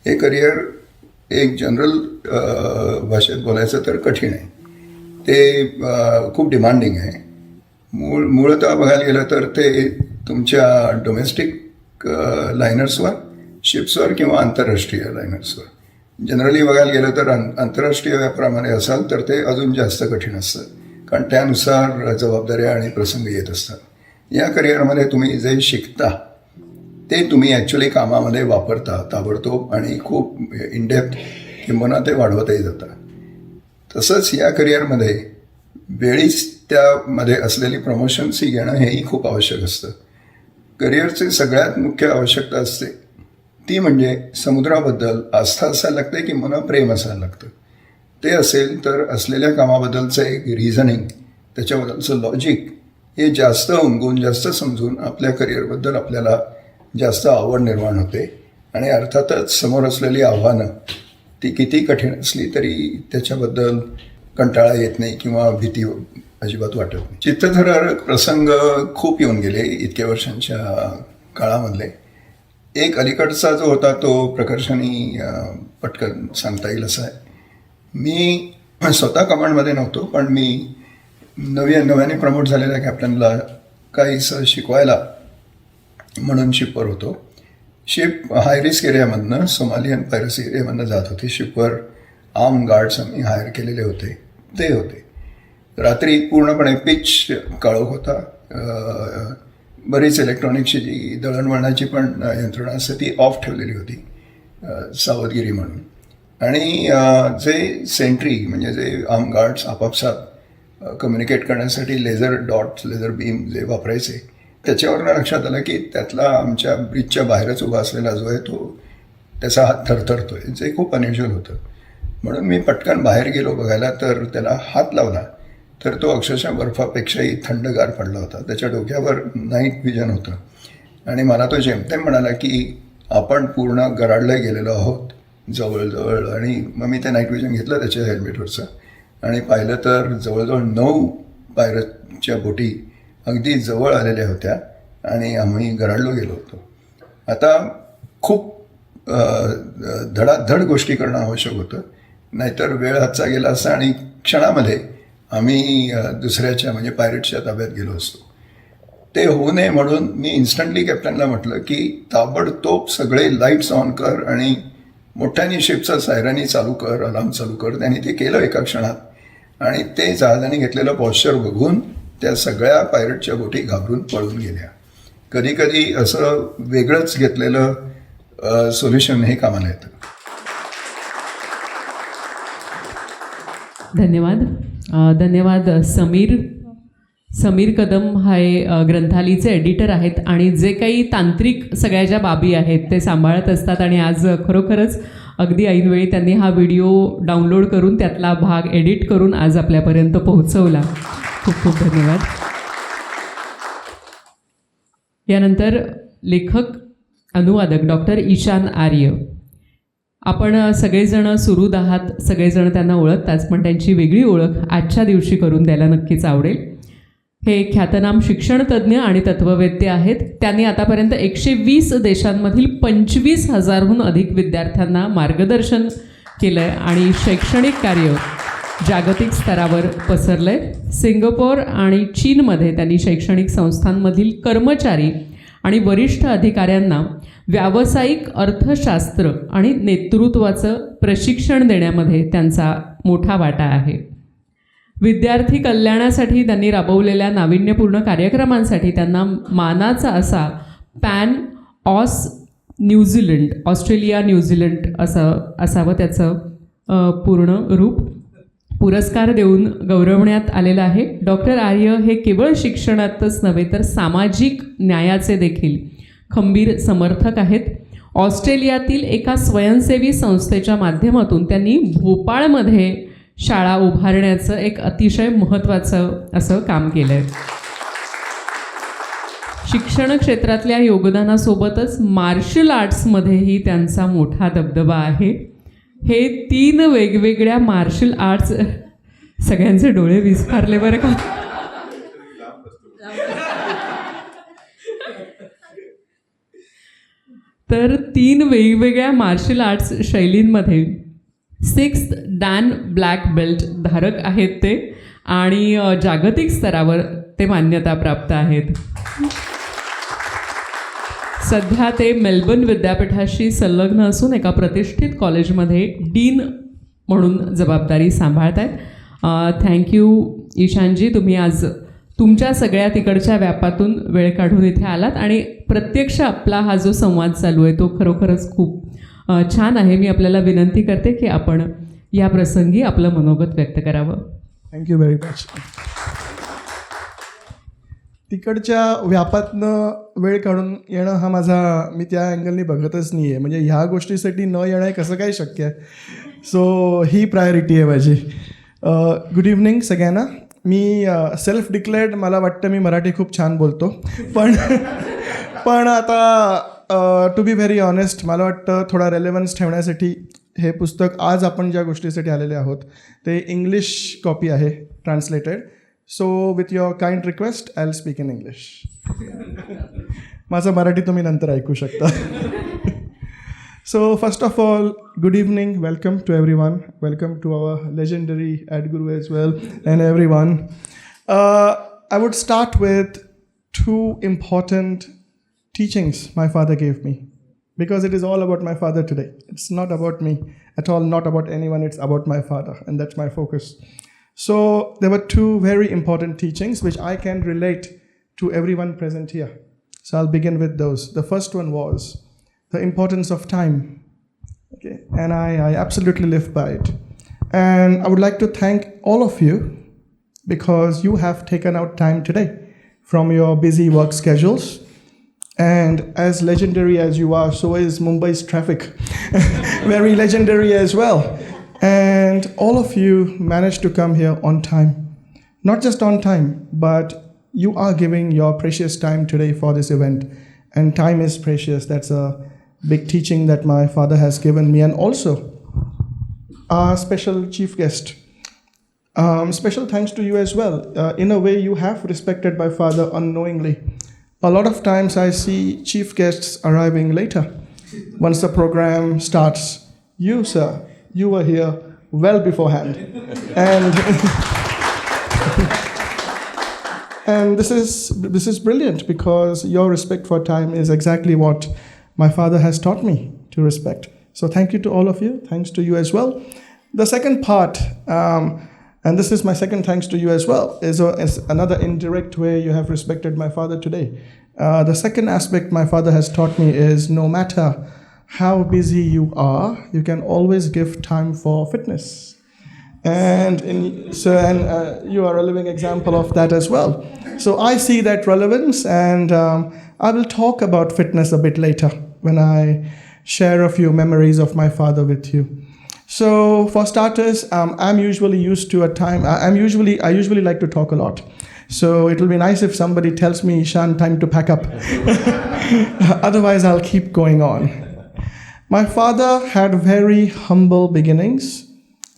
S7: हे करिअर एक जनरल भाषेत बोलायचं तर कठीण आहे. ते खूप डिमांडिंग आहे. मूळतः बघायला गेलं तर ते तुमच्या डोमेस्टिक लायनर्सवर, शिप्सवर किंवा आंतरराष्ट्रीय लायनर्सवर. जनरली बघायला गेलं तर आंतरराष्ट्रीय व्यापारामध्ये असाल तर ते अजून जास्त कठीण असतं, कारण त्यानुसार जबाबदाऱ्या आणि प्रसंग येत असतात. या करिअरमध्ये तुम्ही जे शिकता ते तुम्ही ॲक्च्युली कामामध्ये वापरता ताबडतोब आणि खूप इनडेप्थ किंबहुना ते वाढवतही जाता. तसंच या करिअरमध्ये वेळीच त्यामध्ये असलेली प्रमोशन्सही घेणं हेही खूप आवश्यक असतं. करिअरची सगळ्यात मुख्य आवश्यकता असते ती म्हणजे समुद्राबद्दल आस्था असायला लागते किंवा प्रेम असायला लागतं. ते असेल तर असलेल्या कामाबद्दलचं एक रिझनिंग, त्याच्याबद्दलचं लॉजिक हे जास्त उमगून जास्त समजून आपल्या करिअरबद्दल आपल्याला जास्त आवड निर्माण होते. आणि अर्थातच समोर असलेली आव्हानं ती किती कठीण असली तरी त्याच्याबद्दल कंटाळा येत नाही किंवा भीती अजिबात वाटत नाही. चित्तथरारक प्रसंग खूप येऊन गेले इतक्या वर्षांच्या काळामधले. एक अलीकडचा जो होता तो प्रकर्षाने पटकन सांगता येईल असा आहे. मी स्वतः कमांडमध्ये नव्हतो, पण मी नव्याने प्रमोट झालेल्या कॅप्टनला काहीसं शिकवायला म्हणून शिपवर होतो. शिप हाय रिस्क एरियामधनं सोमालियन पायरसी एरियामधनं जात होती. शिपवर आर्म गार्ड्स आम्ही हायर केलेले होते. ते होते. रात्री पूर्णपणे पिच काळोख होता. बरीच इलेक्ट्रॉनिक्सची जी दळणवळणाची पण यंत्रणा असते ती ऑफ ठेवलेली होती सावधगिरी म्हणून. आणि जे सेंट्री म्हणजे जे आर्म गार्ड्स आपापसात कम्युनिकेट करण्यासाठी लेझर बीम जे वापरायचे त्याच्यावरनं लक्षात आलं की त्यातला आमच्या ब्रिजच्या बाहेरच उभा असलेला जो आहे तो त्याचा हात थरथरतोय, जे खूप अनयुज्युअल होतं. म्हणून मी पटकन बाहेर गेलो बघायला, तर त्याला हात लावला तर तो अक्षरशः बर्फापेक्षाही थंडगार पडला होता. त्याच्या डोक्यावर नाईट विजन होतं आणि मला तो जेमतेम म्हणाला की आपण पूर्ण गराडला गेलेलो आहोत जवळजवळ. आणि मग मी ते नाईट विजन घेतलं त्याच्या हेल्मेटवरचं आणि पाहिलं तर जवळजवळ 9 पायरटच्या बोटी अगदी जवळ आलेल्या होत्या आणि आम्ही गराडलो गेलो होतो. आता खूप धडाधड गोष्टी करणं आवश्यक होतं, नाहीतर वेळ हातचा गेला असता आणि क्षणामध्ये आम्ही दुसऱ्याच्या म्हणजे पायरेटच्या ताब्यात गेलो असतो. ते होऊ नये म्हणून मी इन्स्टंटली कॅप्टनला म्हटलं की ताबडतोब सगळे लाईट्स ऑन कर आणि मोठ्याने शिपचा सायरनी चालू कर, अलार्म चालू कर. त्यांनी ते केलं एका क्षणात आणि ते जहाजाने घेतलेलं पॉश्चर बघून त्या सगळ्या पायरेटच्या बोटी घाबरून पळून गेल्या. कधी कधी असं वेगळंच घेतलेलं सोल्युशन हे कामाला येतं.
S1: धन्यवाद समीर कदम हे ग्रंथालीचे एडिटर आहेत आणि जे काही तांत्रिक सगळ्या ज्या बाबी आहेत ते सांभाळत असतात आणि आज खरोखरच अगदी ऐनवेळी त्यांनी हा व्हिडिओ डाउनलोड करून त्यातला भाग एडिट करून आज आपल्यापर्यंत पोहोचवला. खूप खूप धन्यवाद. यानंतर लेखक अनुवादक डॉक्टर ईशान आर्य. आपण सगळेजण सुहृद आहात, सगळेजण त्यांना ओळखताच, पण त्यांची वेगळी ओळख आजच्या दिवशी करून द्यायला नक्कीच आवडेल. हे ख्यातनाम शिक्षणतज्ज्ञ आणि तत्त्ववेत्ते आहेत. त्यांनी आतापर्यंत 120 देशांमधील 25,000हून अधिक विद्यार्थ्यांना मार्गदर्शन केलं आहे आणि शैक्षणिक कार्य जागतिक स्तरावर पसरलं आहे. सिंगापोर आणि चीनमध्ये त्यांनी शैक्षणिक संस्थांमधील कर्मचारी आणि वरिष्ठ अधिकाऱ्यांना व्यावसायिक अर्थशास्त्र आणि नेतृत्वाचं प्रशिक्षण देण्यामध्ये त्यांचा मोठा वाटा आहे. विद्यार्थी कल्याणासाठी त्यांनी राबवलेल्या नाविन्यपूर्ण कार्यक्रमांसाठी त्यांना मानाचा असा पॅन ऑस न्यूझीलंड, ऑस्ट्रेलिया न्यूझीलंड असावं त्याचं पूर्ण रूप, पुरस्कार देऊन गौरवण्यात आलेला आहे. डॉक्टर आर्य हे केवळ शिक्षणातच नव्हे तर सामाजिक न्यायाचे देखील खंबीर समर्थक आहेत. ऑस्ट्रेलियातील एका स्वयंसेवी संस्थेच्या माध्यमातून त्यांनी भोपाळमध्ये शाळा उभारण्याचं एक अतिशय महत्त्वाचं असं काम केलं आहे. शिक्षण क्षेत्रातल्या योगदानासोबतच मार्शल आर्ट्समध्येही त्यांचा मोठा दबदबा आहे. हे 3 वेगवेगळ्या मार्शल आर्ट्स, सगळ्यांचे डोळे विस्फारले बरं का. तर 3 वेगवेगळ्या मार्शल आर्ट्स शैलींमध्ये 6th डॅन ब्लॅक बेल्ट धारक आहेत ते आणि जागतिक स्तरावर ते मान्यता प्राप्त आहेत. सध्या ते मेलबर्न विद्यापीठाशी संलग्न असून एका प्रतिष्ठित कॉलेजमध्ये डीन म्हणून जबाबदारी सांभाळत आहेत. थँक्यू ईशानजी, तुम्ही आज तुमच्या सगळ्या तिकडच्या व्यापातून वेळ काढून इथे आलात आणि प्रत्यक्ष आपला हा जो संवाद चालू आहे तो खरोखरच खूप छान आहे. मी आपल्याला विनंती करते की आपण या प्रसंगी आपलं मनोगत व्यक्त करावं.
S8: Thank you very much. तिकडच्या व्यापातनं वेळ काढून येणं हा मी त्या अँगलनी बघतच नाही आहे. म्हणजे ह्या गोष्टीसाठी न येणं हे कसं काय शक्य आहे. सो ही प्रायोरिटी आहे माझी. गुड इव्हनिंग सगळ्यांना. मी सेल्फ डिक्लेअर्ड, मला वाटतं मी मराठी खूप छान बोलतो, पण आता टू बी व्हेरी ऑनेस्ट मला वाटतं थोडा रेलेवन्स ठेवण्यासाठी हे पुस्तक आज आपण ज्या गोष्टीसाठी आलेले आहोत ते इंग्लिश कॉपी आहे, translated. So with your kind request I will speak in English. माझं मराठी तुम्ही नंतर ऐकू शकता. So first of all, good evening, welcome to everyone, welcome to our legendary Adguru as well and everyone. I would start with 2 important teachings my father gave me, because it is all about my father today. It's not about me at all, not about anyone, it's about my father, and that's my focus. So there were 2 very important teachings which I can relate to everyone present here. So I'll begin with those. The first one was the importance of time, okay, and I absolutely live by it. And I would like to thank all of you because you have taken out time today from your busy work schedules And as legendary as you are, so is Mumbai's traffic. Very legendary as well. And all of you managed to come here on time. Not just on time, but you are giving your precious time today for this event. And time is precious. That's a big teaching that my father has given me. And also, our special chief guest. Special thanks to you as well. In a way, you have respected my father unknowingly. A lot of times I see chief guests arriving later. Once the program starts, you, sir, you were here well beforehand. And and this is brilliant, because your respect for time is exactly what my father has taught me to respect. So thank you to all of you. Thanks to you as well. The second part, and this is my second thanks to you as well, is another indirect way you have respected my father today. The second aspect my father has taught me is, no matter how busy you are, you can always give time for fitness. And you are a living example of that as well. So I see that relevance, and I will talk about fitness a bit later when I share a few memories of my father with you. So for starters, I'm usually used to a time. I usually like to talk a lot. So it will be nice if somebody tells me, Ishan, time to pack up. Otherwise, I'll keep going on. My father had very humble beginnings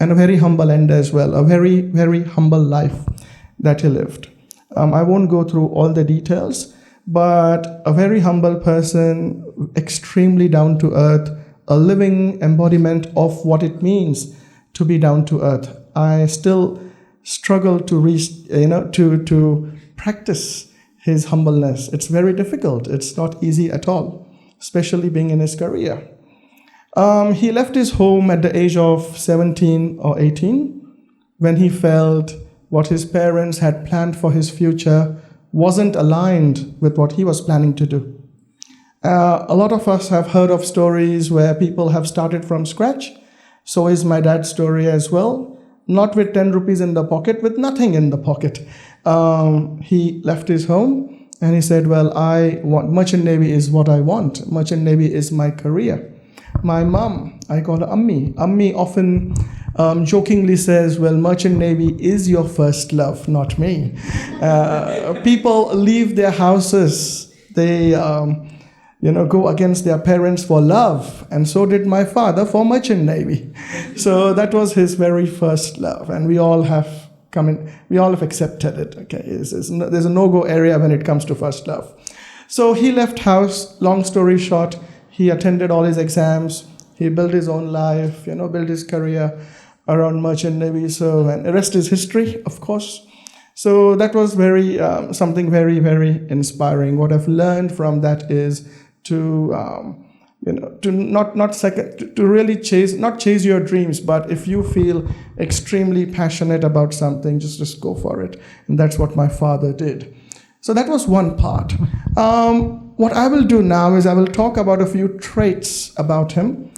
S8: and a very humble end as well. A very, very humble life that he lived. I won't go through all the details, but a very humble person, extremely down to earth, a living embodiment of what it means to be down to earth. I still struggle to practice his humbleness. It's very difficult. It's not easy at all, especially being in his career. He left his home at the age of 17 or 18 when he felt what his parents had planned for his future wasn't aligned with what he was planning to do. A lot of us have heard of stories where people have started from scratch. So is my dad's story as well. Not with 10 rupees in the pocket, with nothing in the pocket. He left his home and he said, well, I want Merchant Navy is what I want. Merchant Navy is my career. My mom, I call her Ammi. Ammi often jokingly says, well, Merchant Navy is your first love, not me. People leave their houses. They go against their parents for love. And so did my father for Merchant Navy. So that was his very first love. And we all have accepted it. Okay, there's a no-go area when it comes to first love. So he left house, long story short, he attended all his exams, he built his own life, built his career around Merchant Navy. So, and the rest is history, of course. So that was something very, very inspiring. What I've learned from that is to really chase your dreams, but if you feel extremely passionate about something, just go for it. And that's what my father did. So that was one part. What I will do now is I will talk about a few traits about him,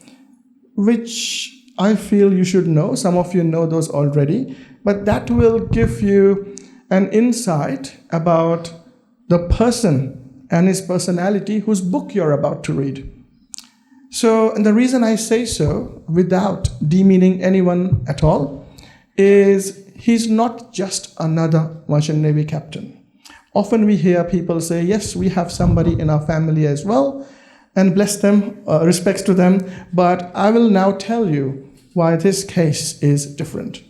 S8: which I feel you should know. Some of you know those already, but that will give you an insight about the person and his personality whose book you're about to read. So, and the reason I say so, without demeaning anyone at all, is he's not just another Merchant Navy captain. Often we hear people say, yes, we have somebody in our family as well, and bless them, respects to them, but I will now tell you why this case is different.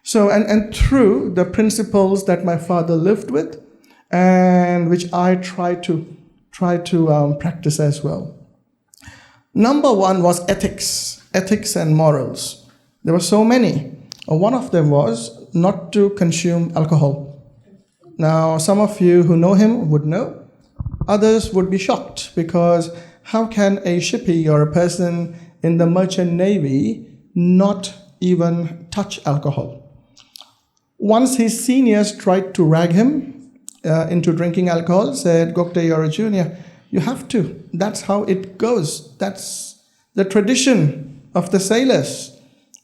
S8: So, and through the principles that my father lived with, and which I try to practice as well. Number one was ethics and morals. There were so many. One of them was not to consume alcohol. Now, some of you who know him would know. Others would be shocked, because how can a shippy or a person in the Merchant Navy not even touch alcohol? Once his seniors tried to rag him into drinking alcohol, said, Gokte, you're a junior, you have to. That's how it goes. That's the tradition of the sailors.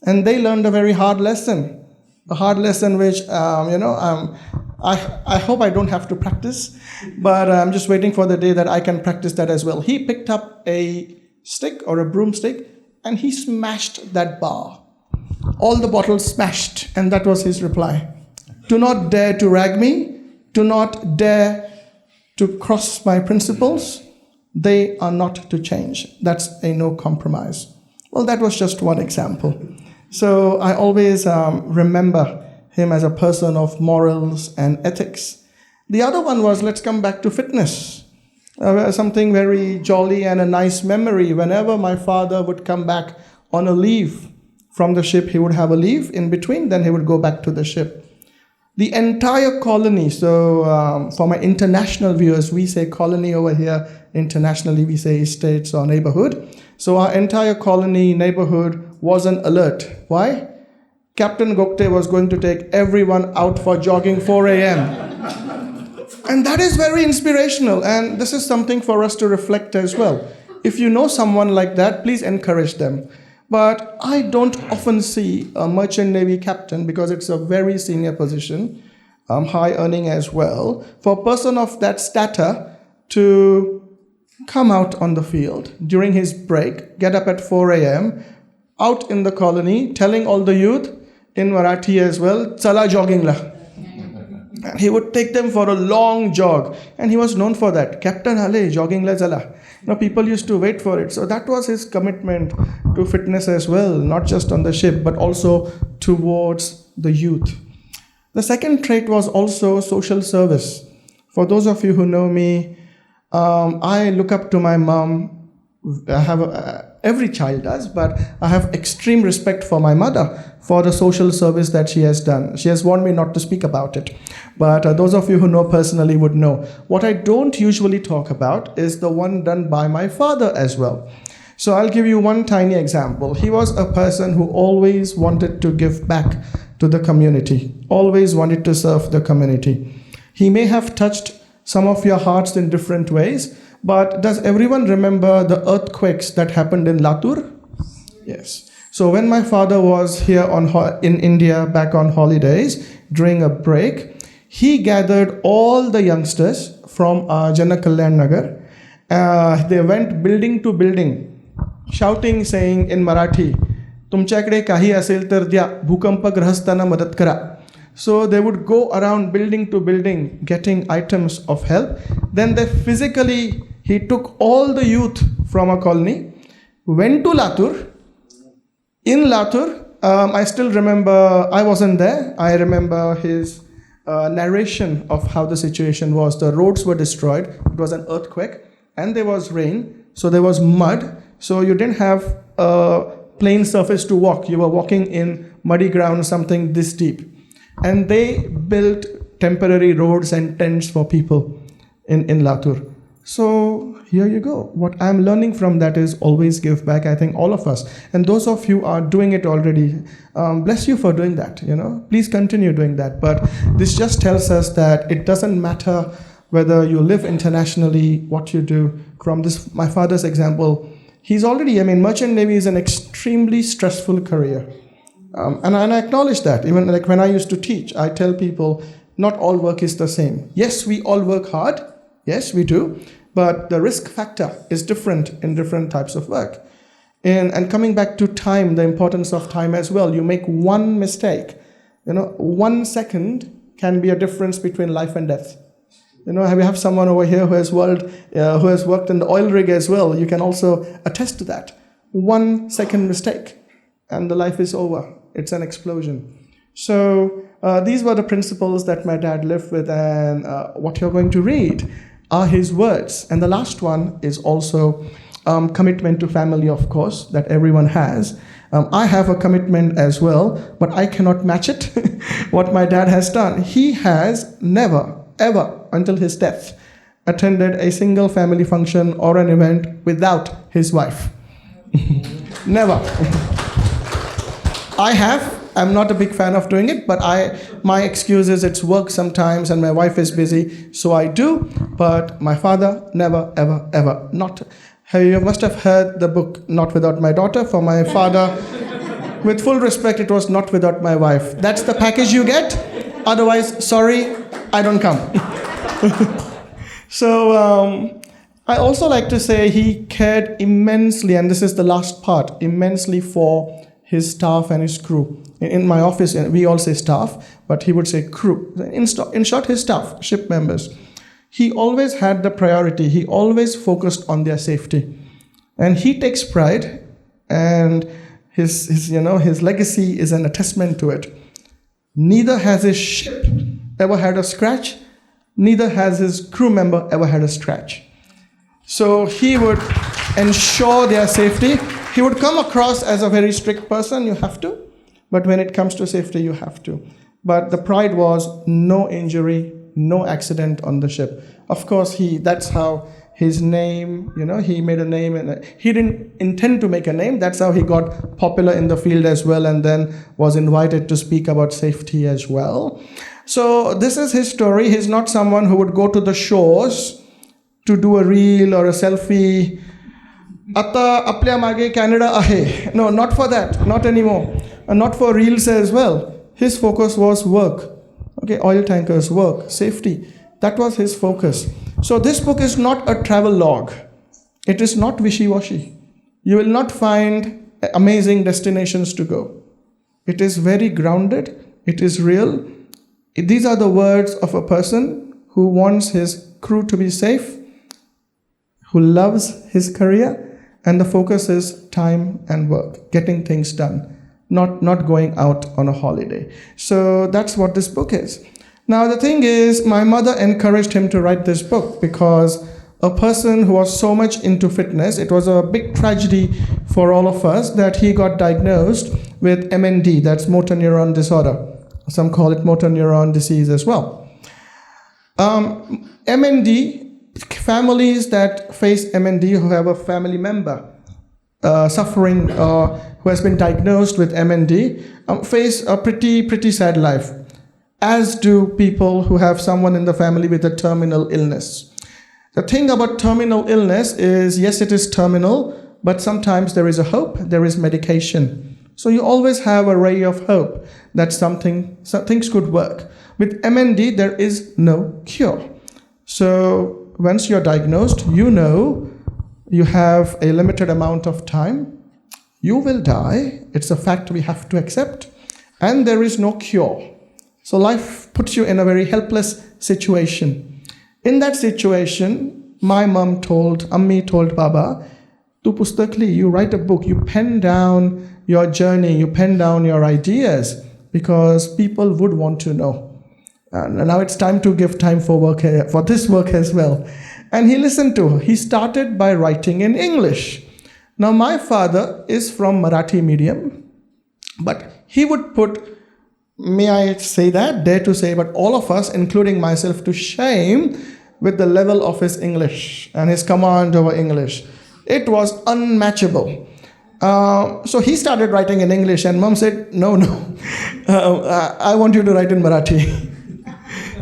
S8: And they learned a very hard lesson. a hard lesson which, I hope I don't have to practice, but I'm just waiting for the day that I can practice that as well. He picked up a stick or a broomstick and he smashed that bar. All the bottles smashed, and that was his reply. Do not dare to rag me. Do not dare to cross my principles. They are not to change. That's a no compromise. Well, that was just one example. So I always remember him as a person of morals and ethics. The other one was, let's come back to fitness. Something very jolly and a nice memory. Whenever my father would come back on a leave from the ship, he would have a leave in between, then he would go back to the ship. The entire colony, so for my international viewers, we say colony over here. Internationally, we say estates or neighborhood. So our entire colony neighborhood was on alert. Why? Captain Gokte was going to take everyone out for jogging 4 a.m. And that is very inspirational. And this is something for us to reflect as well. If you know someone like that, please encourage them. But I don't often see a merchant navy captain, because it's a very senior position, high earning as well, for a person of that stature to come out on the field during his break, get up at 4 a.m., out in the colony, telling all the youth in Marathi as well, "Chala jogging la." And he would take them for a long jog, and he was known for that. Captain Hale, jogging la chala. People used to wait for it. So that was his commitment to fitness as well, not just on the ship, but also towards the youth. The second trait was also social service. For those of you who know me, I look up to my mom. I have every child does, but I have extreme respect for my mother for the social service that she has done. She has warned me not to speak about it, but those of you who know personally would know. What I don't usually talk about is the one done by my father as well. So I'll give you one tiny example. He was a person who always wanted to give back to the community, always wanted to serve the community. He may have touched some of your hearts in different ways, but does everyone remember the earthquakes that happened in Latur? Yes. So when my father was here in India back on holidays during a break, he gathered all the youngsters from Janak Kalyan Nagar. They went building to building, shouting, saying in Marathi, "तुमच्याकडे काही असेल तर द्या, भूकंपग्रस्तांना मदत करा." So they would go around building to building, getting items of help. Then he took all the youth from a colony, went to Latur. In Latur, I still remember, I wasn't there, I remember his narration of how the situation was. The roads were destroyed, it was an earthquake, and there was rain, so there was mud, so you didn't have a plain surface to walk. You were walking in muddy ground, something this deep. And they built temporary roads and tents for people in Latur. So here you go. What I'm learning from that is always give back. I think all of us, and those of you are doing it already, bless you for doing that. Please continue doing that. But this just tells us that it doesn't matter whether you live internationally, what you do. From this, my father's example, he's already, merchant navy is an extremely stressful career. And I acknowledge that. Even like when I used to teach, I tell people, not all work is the same. Yes, we all work hard. Yes, we do. But the risk factor is different in different types of work. And coming back to time, the importance of time as well. You make one mistake. 1 second can be a difference between life and death. We have someone over here who has worked in the oil rig as well. You can also attest to that. 1 second mistake, and the life is over. It's an explosion. So these were the principles that my dad lived with, and what you're going to read are his words. And the last one is also commitment to family, of course, that everyone has. I have a commitment as well, but I cannot match it, what my dad has done. He has never, ever, until his death, attended a single family function or an event without his wife. Never. I'm not a big fan of doing it, but my excuse is it's work sometimes and my wife is busy, so I do. But my father, never, ever, ever. You must have heard the book Not Without My Daughter. For my father, with full respect, it was not without my wife. That's the package you get. Otherwise, sorry, I don't come. So I also like to say he cared immensely, and this is the last part, immensely for his staff and his crew. In my office, we all say staff, but he would say crew. In short, his staff, ship members. He always had the priority. He always focused on their safety. And he takes pride, and his legacy is an attestament to it. Neither has his ship ever had a scratch, neither has his crew member ever had a scratch. So he would ensure their safety. He would come across as a very strict person, you have to, but when it comes to safety, you have to. But the pride was no injury, no accident on the ship. Of course, that's how his name, he made a name, and he didn't intend to make a name. That's how he got popular in the field as well, and then was invited to speak about safety as well. So this is his story. He's not someone who would go to the shores to do a reel or a selfie. Atta apल्या मागे Canada आहे. No, not for that, not anymore. And not for reels as well. His focus was work. Okay, oil tankers, work, safety. That was his focus. So this book is not a travel log. It is not wishy-washy. You will not find amazing destinations to go. It is very grounded. It is real. These are the words of a person who wants his crew to be safe, who loves his career, and the focus is time and work, getting things done, not going out on a holiday. So that's what this book is. Now the thing is, my mother encouraged him to write this book because a person who was so much into fitness, it was a big tragedy for all of us that he got diagnosed with MND, that's motor neuron disorder. Some call it motor neuron disease as well. MND, families that face MND who have a family member suffering who has been diagnosed with MND face a pretty sad life, as do people who have someone in the family with a terminal illness. The thing about terminal illness is, yes, it is terminal, but sometimes there is a hope, there is medication. So you always have a ray of hope that some things could work. With MND, there is no cure. So once you're diagnosed, you have a limited amount of time. You will die. It's a fact we have to accept. And there is no cure. So life puts you in a very helpless situation. In that situation, my Ammi told Baba, Tu pustakli, you write a book, you pen down your journey, you pen down your ideas, because people would want to know. And now it's time to give time for this work as well. And he listened to her. He started by writing in English. Now my father is from Marathi medium, but he would put, may I say that, dare to say, but all of us, including myself, to shame with the level of his English and his command over English. It was unmatchable. So he started writing in English, and Mom said, no, I want you to write in Marathi.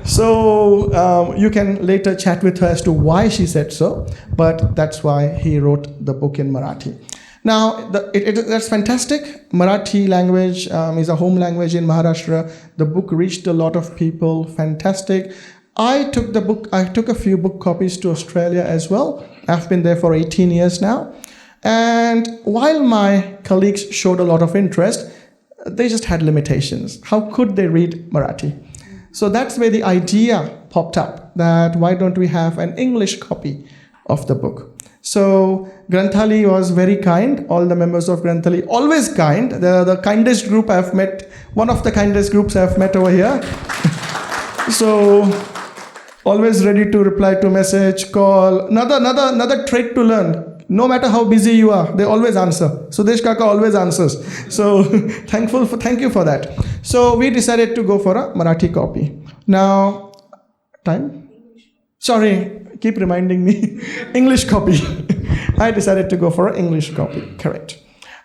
S8: So you can later chat with her as to why she said so, but that's why he wrote the book in Marathi. Now, that's fantastic. Marathi language is a home language in Maharashtra. The book reached a lot of people. Fantastic. I took a few book copies to Australia as well. I've been there for 18 years now. And while my colleagues showed a lot of interest, they just had limitations. How could they read Marathi? So that's where the idea popped up, that why don't we have an English copy of the book? So Granthali was very kind. All the members of Granthali, always kind. They're the kindest group I've met, one of the kindest groups I've met over here. So always ready to reply to message, call. Another trait to learn. No matter how busy you are, they always answer. Sudesh Kaka always answers. So thank you for that. So we decided to go for a Marathi copy. Now, time? Sorry, keep reminding me. English copy. I decided to go for an English copy, correct.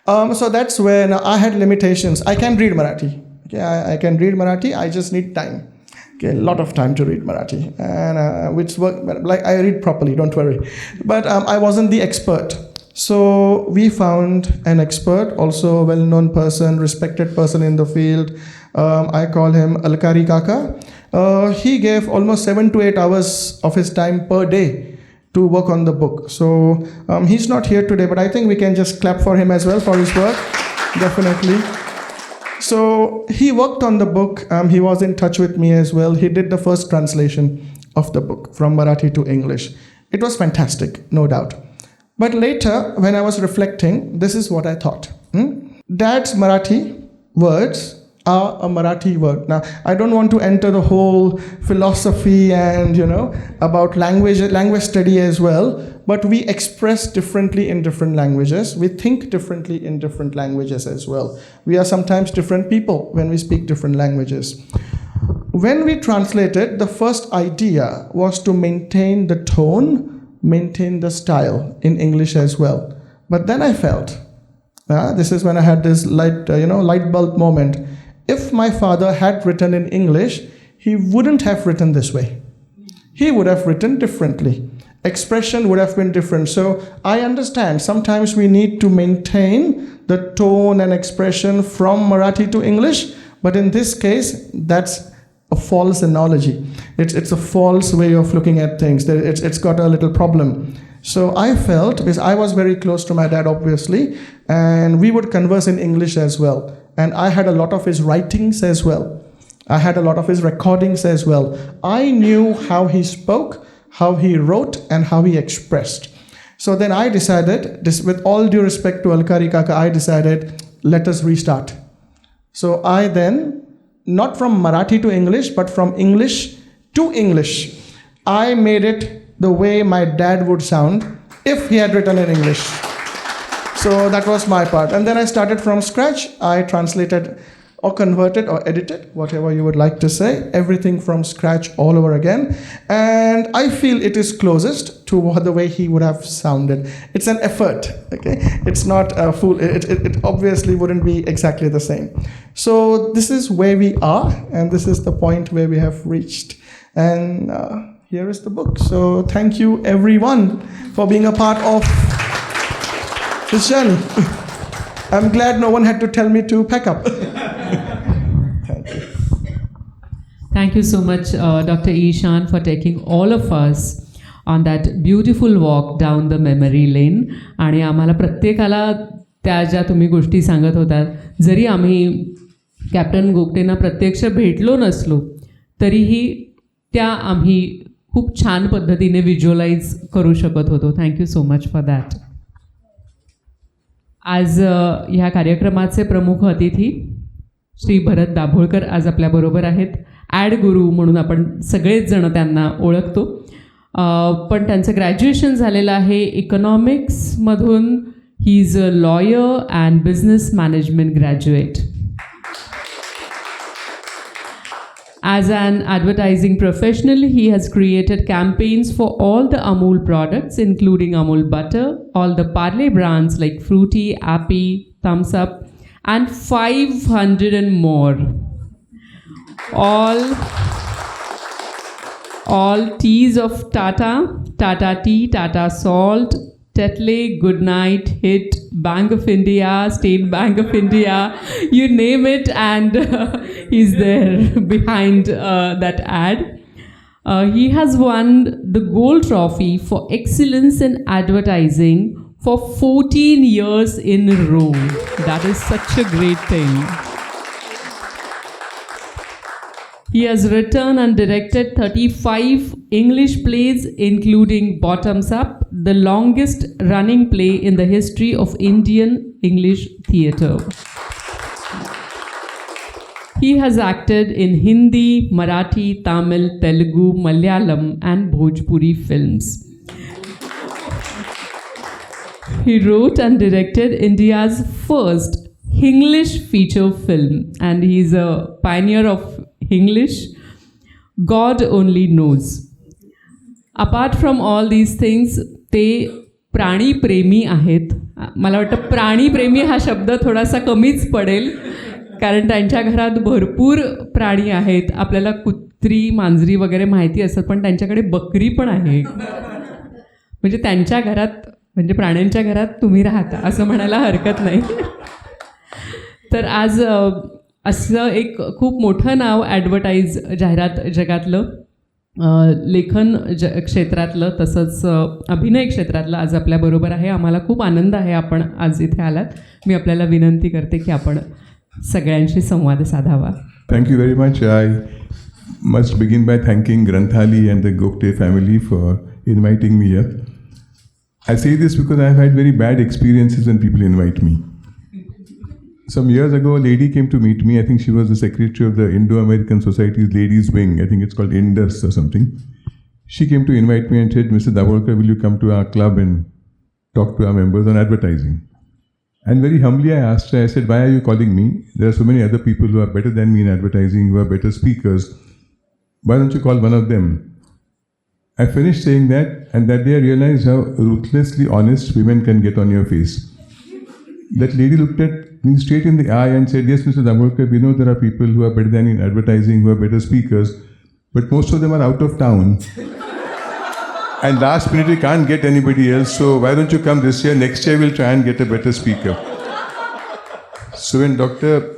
S8: So that's when I had limitations. I can read Marathi. Okay, I can read Marathi, I just need time. Okay, a lot of time to read Marathi, and which work, like I read properly, don't worry. But I wasn't the expert. So we found an expert, also a well-known person, respected person in the field. I call him Alkari Kaka. He gave almost 7 to 8 hours of his time per day to work on the book. So he's not here today, but I think we can just clap for him as well for his work, definitely. So he worked on the book. He was in touch with me as well. He did the first translation of the book from Marathi to English. It was fantastic, no doubt. But later, when I was reflecting, this is what I thought. Dad's Marathi words are a Marathi word. Now, I don't want to enter the whole philosophy and, about language study as well, but we express differently in different languages. We think differently in different languages as well. We are sometimes different people when we speak different languages. When we translated, the first idea was to maintain the tone, maintain the style in English as well. But then I felt, this is when I had this light bulb moment. If my father had written in English, he wouldn't have written this way. He would have written differently. Expression would have been different. So I understand sometimes we need to maintain the tone and expression from Marathi to English, but in this case, that's a false analogy. It's a false way of looking at things. It's got a little problem. So I felt, because I was very close to my dad, obviously, and we would converse in English as well. And I had a lot of his writings as well. I had a lot of his recordings as well. I knew how he spoke, how he wrote, and how he expressed. So then I decided, with all due respect to Alkari Kaka, I decided, let us restart. So I then, not from Marathi to English, but from English to English, I made it the way my dad would sound if he had written in English. So that was my part. And then I started from scratch. I translated or converted or edited, whatever you would like to say, everything from scratch all over again. And I feel it is closest to the way he would have sounded. It's an effort, okay? It's not a full, it obviously wouldn't be exactly the same. So this is where we are, and this is the point where we have reached. And here is the book. So thank you everyone for being a part of this journey. I'm glad no one had to tell me to pack up.
S1: Thank you so much, Dr. Ishan, for taking all of us on that beautiful walk down the memory lane. आणि आम्हाला प्रत्येकाला त्या ज्या तुम्ही गोष्टी सांगत होतात, जरी आम्ही कॅप्टन गोगटेंना प्रत्यक्ष भेटलो नसलो, तरीही त्या आम्ही खूप छान पद्धतीने व्हिज्युअलाइज करू शकत होतो. Thank you so much for that. आज ह्या कार्यक्रमाचे प्रमुख अतिथी श्री भरत दाभोळकर आज आपल्याबरोबर आहेत. ॲड गुरु म्हणून आपण सगळेच जण त्यांना ओळखतो, पण त्यांचं ग्रॅज्युएशन झालेलं आहे इकॉनॉमिक्समधून. He is a lawyer and business management graduate. As an advertising professional, he has created campaigns for all the Amul products, including Amul Butter, all the Parle brands like Fruity, Appy, Thumbs Up, and 500 and more. All teas of Tata, Tata Tea, Tata Salt, Tetley, Goodnight, Hit, Bank of India, State Bank of India, you name it, and he's there behind that ad. He has won the Gold Trophy for Excellence in Advertising for 14 years in a row. That is such a great thing. He has written and directed 35 English plays, including Bottoms Up, the longest running play in the history of Indian English theatre. He has acted in Hindi, Marathi, Tamil, Telugu, Malayalam, and Bhojpuri films. He wrote and directed India's first English feature film, and he is a pioneer of English. God only knows. Apart from all these things, ते प्राणीप्रेमी आहेत. मला वाटतं प्राणीप्रेमी हा शब्द थोडासा कमीच पडेल, कारण त्यांच्या घरात भरपूर प्राणी आहेत. आपल्याला कुत्री, मांजरी वगैरे माहिती असतात, पण त्यांच्याकडे बकरी पण आहे. म्हणजे त्यांच्या घरात म्हणजे प्राण्यांच्या घरात तुम्ही राहता असं म्हणायला हरकत नाही. तर आज असं एक खूप मोठं नाव ॲडव्हर्टाईज जाहिरात जगातलं, लेखन क्षेत्रातलं, तसंच अभिनय क्षेत्रातलं आज आपल्याबरोबर आहे. आम्हाला खूप आनंद आहे आपण आज इथे आलात. मी आपल्याला विनंती करते की आपण सगळ्यांशी संवाद साधावा.
S9: Thank you very much. I must begin by thanking Granthali and the Gokte family for inviting me here. I say this because I have had very bad experiences when people invite me. Some years ago, a lady came to meet me. I think she was the secretary of the Indo-American Society's Ladies Wing. I think it's called Indus or something. She came to invite me and said, Mr. Davolkar, will you come to our club and talk to our members on advertising? And very humbly I asked her, I said, why are you calling me? There are so many other people who are better than me in advertising, who are better speakers. Why don't you call one of them? I finished saying that, and that day I realized how ruthlessly honest women can get on your face. That lady looked at me straight in the eye and said, yes, Mr. Davolkar, we know there are people who are better than in advertising, who are better speakers, but most of them are out of town. And last minute we can't get anybody else, so why don't you come this year? Next year we'll try and get a better speaker. So when Dr.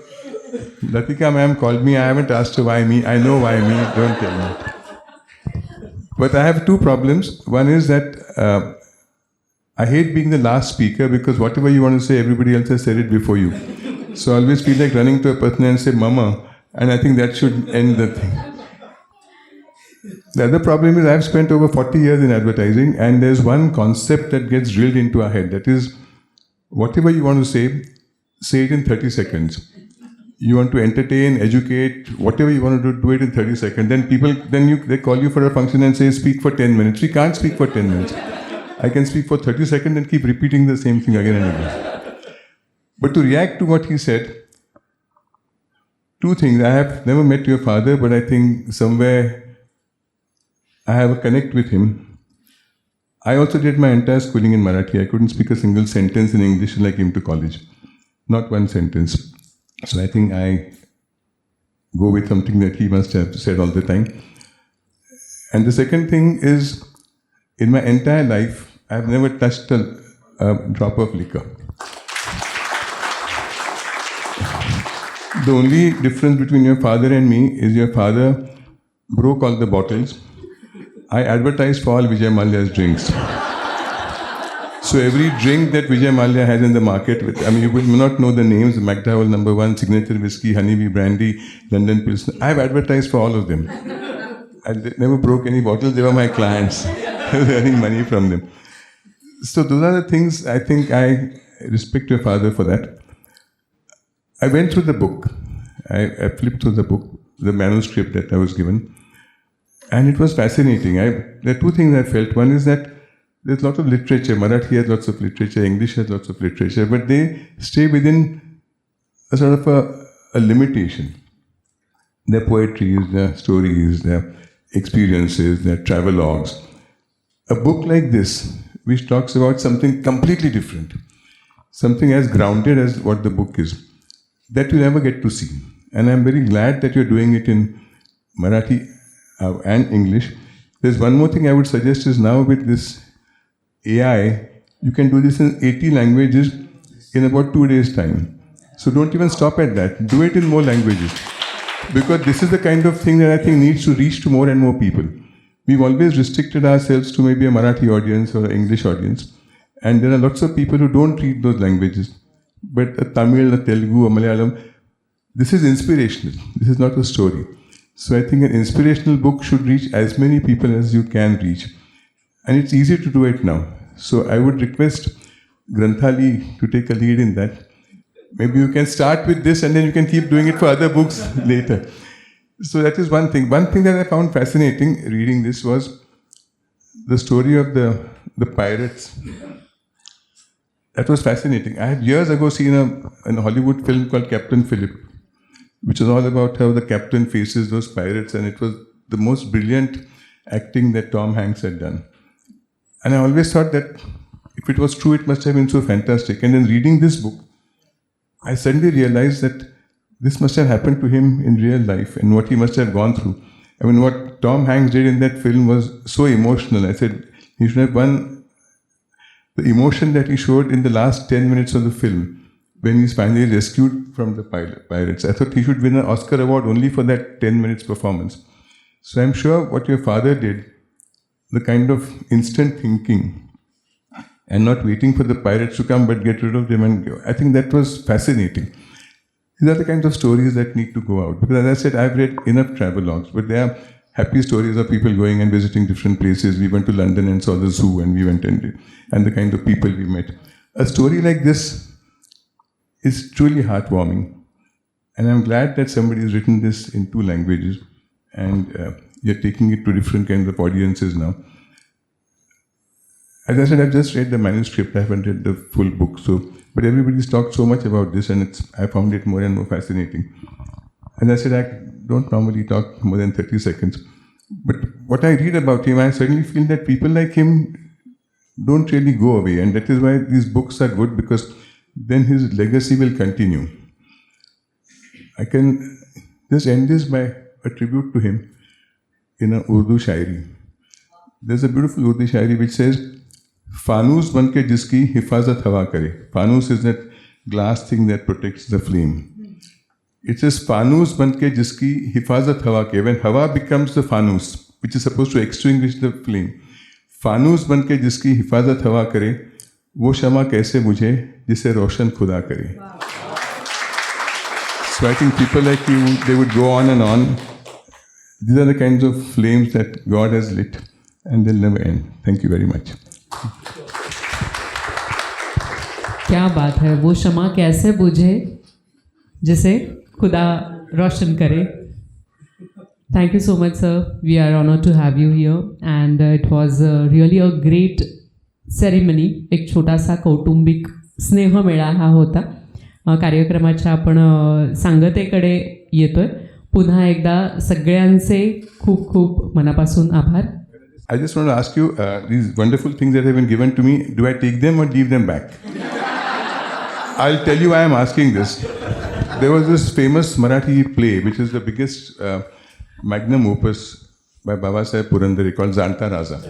S9: Latika ma'am called me, I haven't asked her why me. I know why me, don't tell me. But I have two problems. One is that I hate being the last speaker because whatever you want to say, everybody else has said it before you. So I always feel like running to a person and say, Mama, and I think that should end the thing. The other problem is I've spent over 40 years in advertising, and there's one concept that gets drilled into our head. That is, whatever you want to say it in 30 seconds. You want to entertain, educate, whatever you want to do it in 30 seconds. Then they call you for a function and say, speak for 10 minutes. We can't speak for 10 minutes. I can speak for 30 seconds and keep repeating the same thing again and again. But to react to what he said, two things. I have never met your father, but I think somewhere I have a connect with him. I also did my entire schooling in Marathi. I couldn't speak a single sentence in English till I came to college. Not one sentence. So I think I go with something that he must have said all the time. And the second thing is, in my entire life, I have never touched a drop of liquor. The only difference between your father and me is your father broke all the bottles. I advertised for all Vijay Mallya's drinks. So every drink that Vijay Mallya has in the market, you will not know the names, McDowell No. 1, Signature Whiskey, Honeybee Brandy, London Pilsner. I have advertised for all of them. I never broke any bottles. They were my clients. I was earning money from them. So those are the things I think I respect your father for that. I went through the book. I flipped through the book, the manuscript that I was given. And it was fascinating. There are two things I felt. One is that there's a lot of literature. Marathi has lots of literature. English has lots of literature. But they stay within a sort of a limitation. Their poetries, their stories, their experiences, their travelogues. A book like this, which talks about something completely different, something as grounded as what the book is, that you never get to see. And I'm very glad that you're doing it in Marathi and English. There's one more thing I would suggest is now with this AI, you can do this in 80 languages in about 2 days' time. So don't even stop at that. Do it in more languages. Because this is the kind of thing that I think needs to reach to more and more people. We've always restricted ourselves to maybe a Marathi audience or an English audience. And there are lots of people who don't read those languages. But a Tamil, a Telugu, a Malayalam, this is inspirational. This is not a story. So I think an inspirational book should reach as many people as you can reach. And it's easy to do it now. So I would request Granthali to take a lead in that. Maybe you can start with this and then you can keep doing it for other books later. So that is one thing. One thing that I found fascinating reading this was the story of the pirates. That was fascinating. I had years ago seen a Hollywood film called Captain Phillip, which is all about how the captain faces those pirates, and it was the most brilliant acting that Tom Hanks had done. And I always thought that if it was true, it must have been so fantastic. And in reading this book, I suddenly realized that this must have happened to him in real life and what he must have gone through. I mean, what Tom Hanks did in that film was so emotional. I said, he should have won the emotion that he showed in the last 10 minutes of the film when he's finally rescued from the pirates. I thought he should win an Oscar award only for that 10 minutes performance. So I'm sure what your father did, the kind of instant thinking and not waiting for the pirates to come but get rid of them, and I think that was fascinating. These are the kinds of stories that need to go out. Because as I said, I've read enough travelogues, but there are happy stories of people going and visiting different places. We went to London and saw the zoo, and we went and the kind of people we met. A story like this is truly heartwarming. And I'm glad that somebody has written this in 2 languages, and you're taking it to different kinds of audiences now. As I said, I've just read the manuscript. I haven't read the full book. But everybody's talked so much about this, and I found it more and more fascinating. As I said, I don't normally talk more than 30 seconds. But what I read about him, I certainly feel that people like him don't really go away. And that is why these books are good, because then his legacy will continue. I can just end this by a tribute to him in an Urdu shairi. There's a beautiful Urdu shairi which says, "Fanus banke jiski hifazat hawa kare." Fanus is that glass thing that protects the flame. It says, "Fanus banke jiski hifazat hawa kare." When hawa becomes the fanus, which is supposed to extinguish the flame. "Fanus banke jiski hifazat hawa kare, wo shama kaise bujhe, jise roshan khuda kare." So I think people like you, they would go on and on. These are the kinds of flames that God has lit, and they'll never end. Thank you very much.
S1: क्या बात है, वो शमा कैसे बुझे जिसे खुदा रोशन करे. Thank you so much, sir. We are honored to have you here, and it was really a great ceremony. एक छोटासा कौटुंबिक स्नेहमेळा हा होता. कार्यक्रमाच्या आपण सांगतेकडे येतोय. पुन्हा एकदा सगळ्यांचे खूप खूप मनापासून आभार.
S9: I just want to ask you, these wonderful things that have been given to me, do I take them or give them back? I'll tell you why I'm asking this. There was this famous Marathi play, which is the biggest magnum opus by Babasaheb Purandare called Zanta Raza,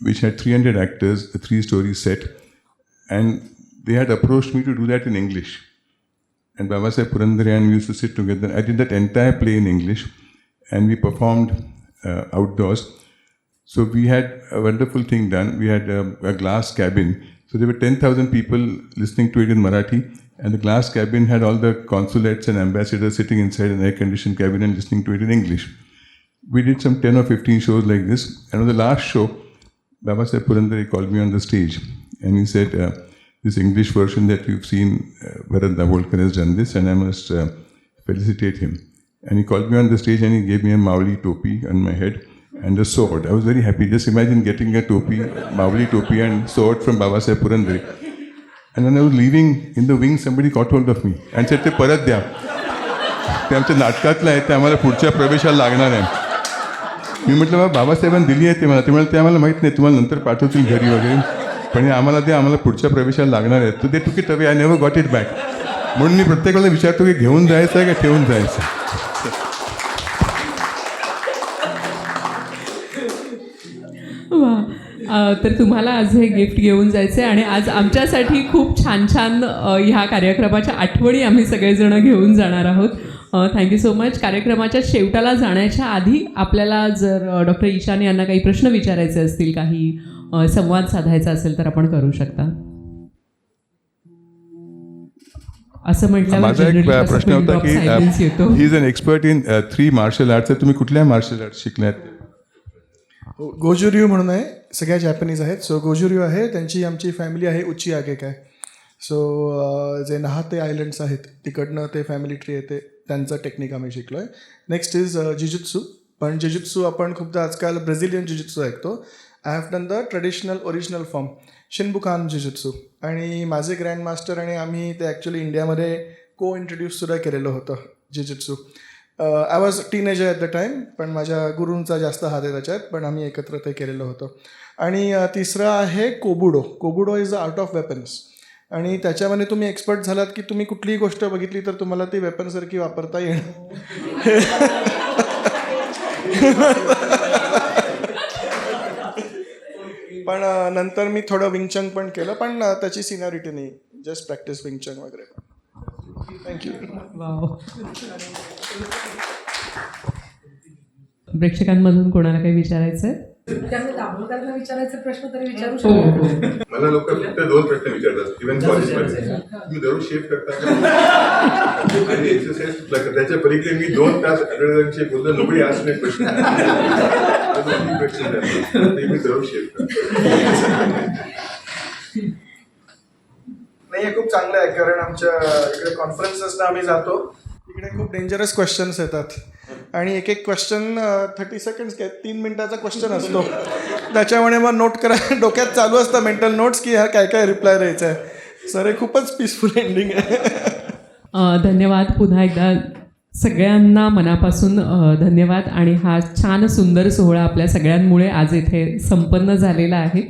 S9: which had 300 actors, a 3-story set, and they had approached me to do that in English. And Babasaheb Purandare and we used to sit together. I did that entire play in English, and we performed outdoors. So we had a wonderful thing done. We had a glass cabin. So there were 10,000 people listening to it in Marathi, and the glass cabin had all the consulates and ambassadors sitting inside an air-conditioned cabin and listening to it in English. We did some 10 or 15 shows like this, and on the last show, Babasaheb Purandare called me on the stage, and he said, this English version that you've seen, Bharat Davolkar has done this, and I must felicitate him. And he called me on the stage and he gave me a Mawli topi on my head and a sword. I was very happy. Just imagine getting a topi, Mawli topi and sword from Babasaheb Purandare. And when I was leaving in the wing, somebody caught hold of me and said, "ते परत द्या. ते आमच्या नाटकातलं आहे, ते आम्हाला पुढच्या प्रवेशाला लागणार आहे." मी म्हटलं, बाबासाहेबांनी दिली आहे ते मला. ते म्हणाले, ते आम्हाला माहीत नाही, तुम्हाला नंतर पाठवतील घरी वगैरे, पण आम्हाला ते आम्हाला पुढच्या प्रवेशाला लागणार आहे. तर ते took it away. I never got it back. म्हणून मी प्रत्येक वेळेला विचारतो की घेऊन जायचं आहे का ठेवून जायचं.
S1: तर तुम्हाला आज हे गिफ्ट घेऊन जायचं आहे, आणि आज आमच्यासाठी खूप छान छान ह्या कार्यक्रमाच्या आठवणी आम्ही सगळेजण घेऊन जाणार आहोत. Thank you so much. कार्यक्रमाच्या शेवटाला जाण्याच्या आधी आपल्याला जर डॉक्टर ईशान यांना काही प्रश्न विचारायचे असतील, काही संवाद साधायचा असेल तर आपण करू शकता. असं म्हटल्यावर
S9: माझा एक प्रश्न होता की he is an expert in 3 martial arts. तुम्ही कुठल्या मार्शल आर्ट्स शिकल्यात?
S8: गोजुर्यू म्हणून आहे, सगळ्या जॅपनीज आहेत. सो गोजुर्यू आहे, त्यांची आमची फॅमिली आहे उच्ची आगेक आहे. सो जे नाहाते आयलंड्स आहेत तिकडनं ते फॅमिली ट्री येते, त्यांचं टेक्निक आम्ही शिकलो आहे. Next is jujutsu. पण जिजुत्सू आपण खूपदा आजकाल ब्राझिलियन जिजुत्सू ऐकतो. I have done the traditional original form Shinbukan jujutsu. आणि माझे ग्रँड मास्टर आणि आम्ही ते ॲक्च्युली इंडियामध्ये इंट्रोड्यूससुद्धा केलेलं होतं jujutsu. I was teenager at the time, पण माझ्या गुरूंचा जास्त हात आहे त्याच्यात, पण आम्ही एकत्र ते केलेलं होतं. आणि तिसरं आहे kobudo. Kobudo is the art of weapons, आणि त्याच्यामध्ये तुम्ही एक्सपर्ट झालात की तुम्ही कुठलीही गोष्ट बघितली तर तुम्हाला ती वेपनसारखी वापरता येणं. पण नंतर मी थोडं विंगचन पण केलं, पण त्याची सिनियरिटी नाही, जस्ट प्रॅक्टिस विंगचन वगैरे. थँक्यू.
S1: वाव. प्रेक्षकांमधून कोणाला काही विचारायचं आहे?
S3: दाभोळकरांना विचारायचे प्रश्न तरी विचारू
S1: हो हो.
S10: मला लोक फक्त 2 प्रश्न विचारतात इव्हन कॉलेजमध्ये. तुम्ही दररोज शेफ करता आणि एक्सरसाइज त्याच्या पलीकडे मी 2 तास आठवड्याचे बोलतो, नोबडी आस्क्ड मी क्वेश्चन. ते मी दररोज शेफ करतो.
S8: नाही, हे खूप चांगलं आहे, कारण आमच्या इकडे कॉन्फरन्सेसला आम्ही जातो, इकडे खूप डेंजरस क्वेश्चन्स येतात आणि एक एक क्वेश्चन 30 सेकंड्स 3 मिनिटाचा क्वेश्चन असतो. त्याच्यामुळे मग नोट करा, डोक्यात चालू असतं मेंटल नोट्स की ह्या काय काय रिप्लाय द्यायचं आहे. सर हे खूपच पीसफुल एंडिंग आहे.
S1: धन्यवाद पुन्हा एकदा सगळ्यांना मनापासून धन्यवाद. आणि हा छान सुंदर सोहळा आपल्या सगळ्यांमुळे आज इथे संपन्न झालेला आहे.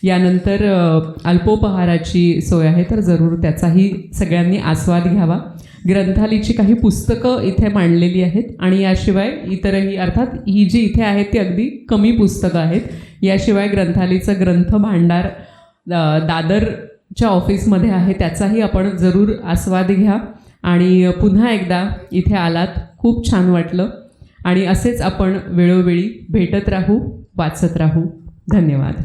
S1: यानंतर अल्पोपहाराची सोय आहे, तर जरूर त्याचाही सगळ्यांनी आस्वाद घ्यावा. ग्रंथालीची काही पुस्तकं इथे मांडलेली आहेत आणि याशिवाय इतरही, अर्थात ही जी इथे आहेत ती अगदी कमी पुस्तकं आहेत. याशिवाय ग्रंथालीचं ग्रंथ भांडार दादरच्या ऑफिसमध्ये आहे, त्याचाही आपण जरूर आस्वाद घ्या. आणि पुन्हा एकदा इथे आलात, खूप छान वाटलं. आणि असेच आपण वेळोवेळी भेटत राहू, वाचत राहू. धन्यवाद.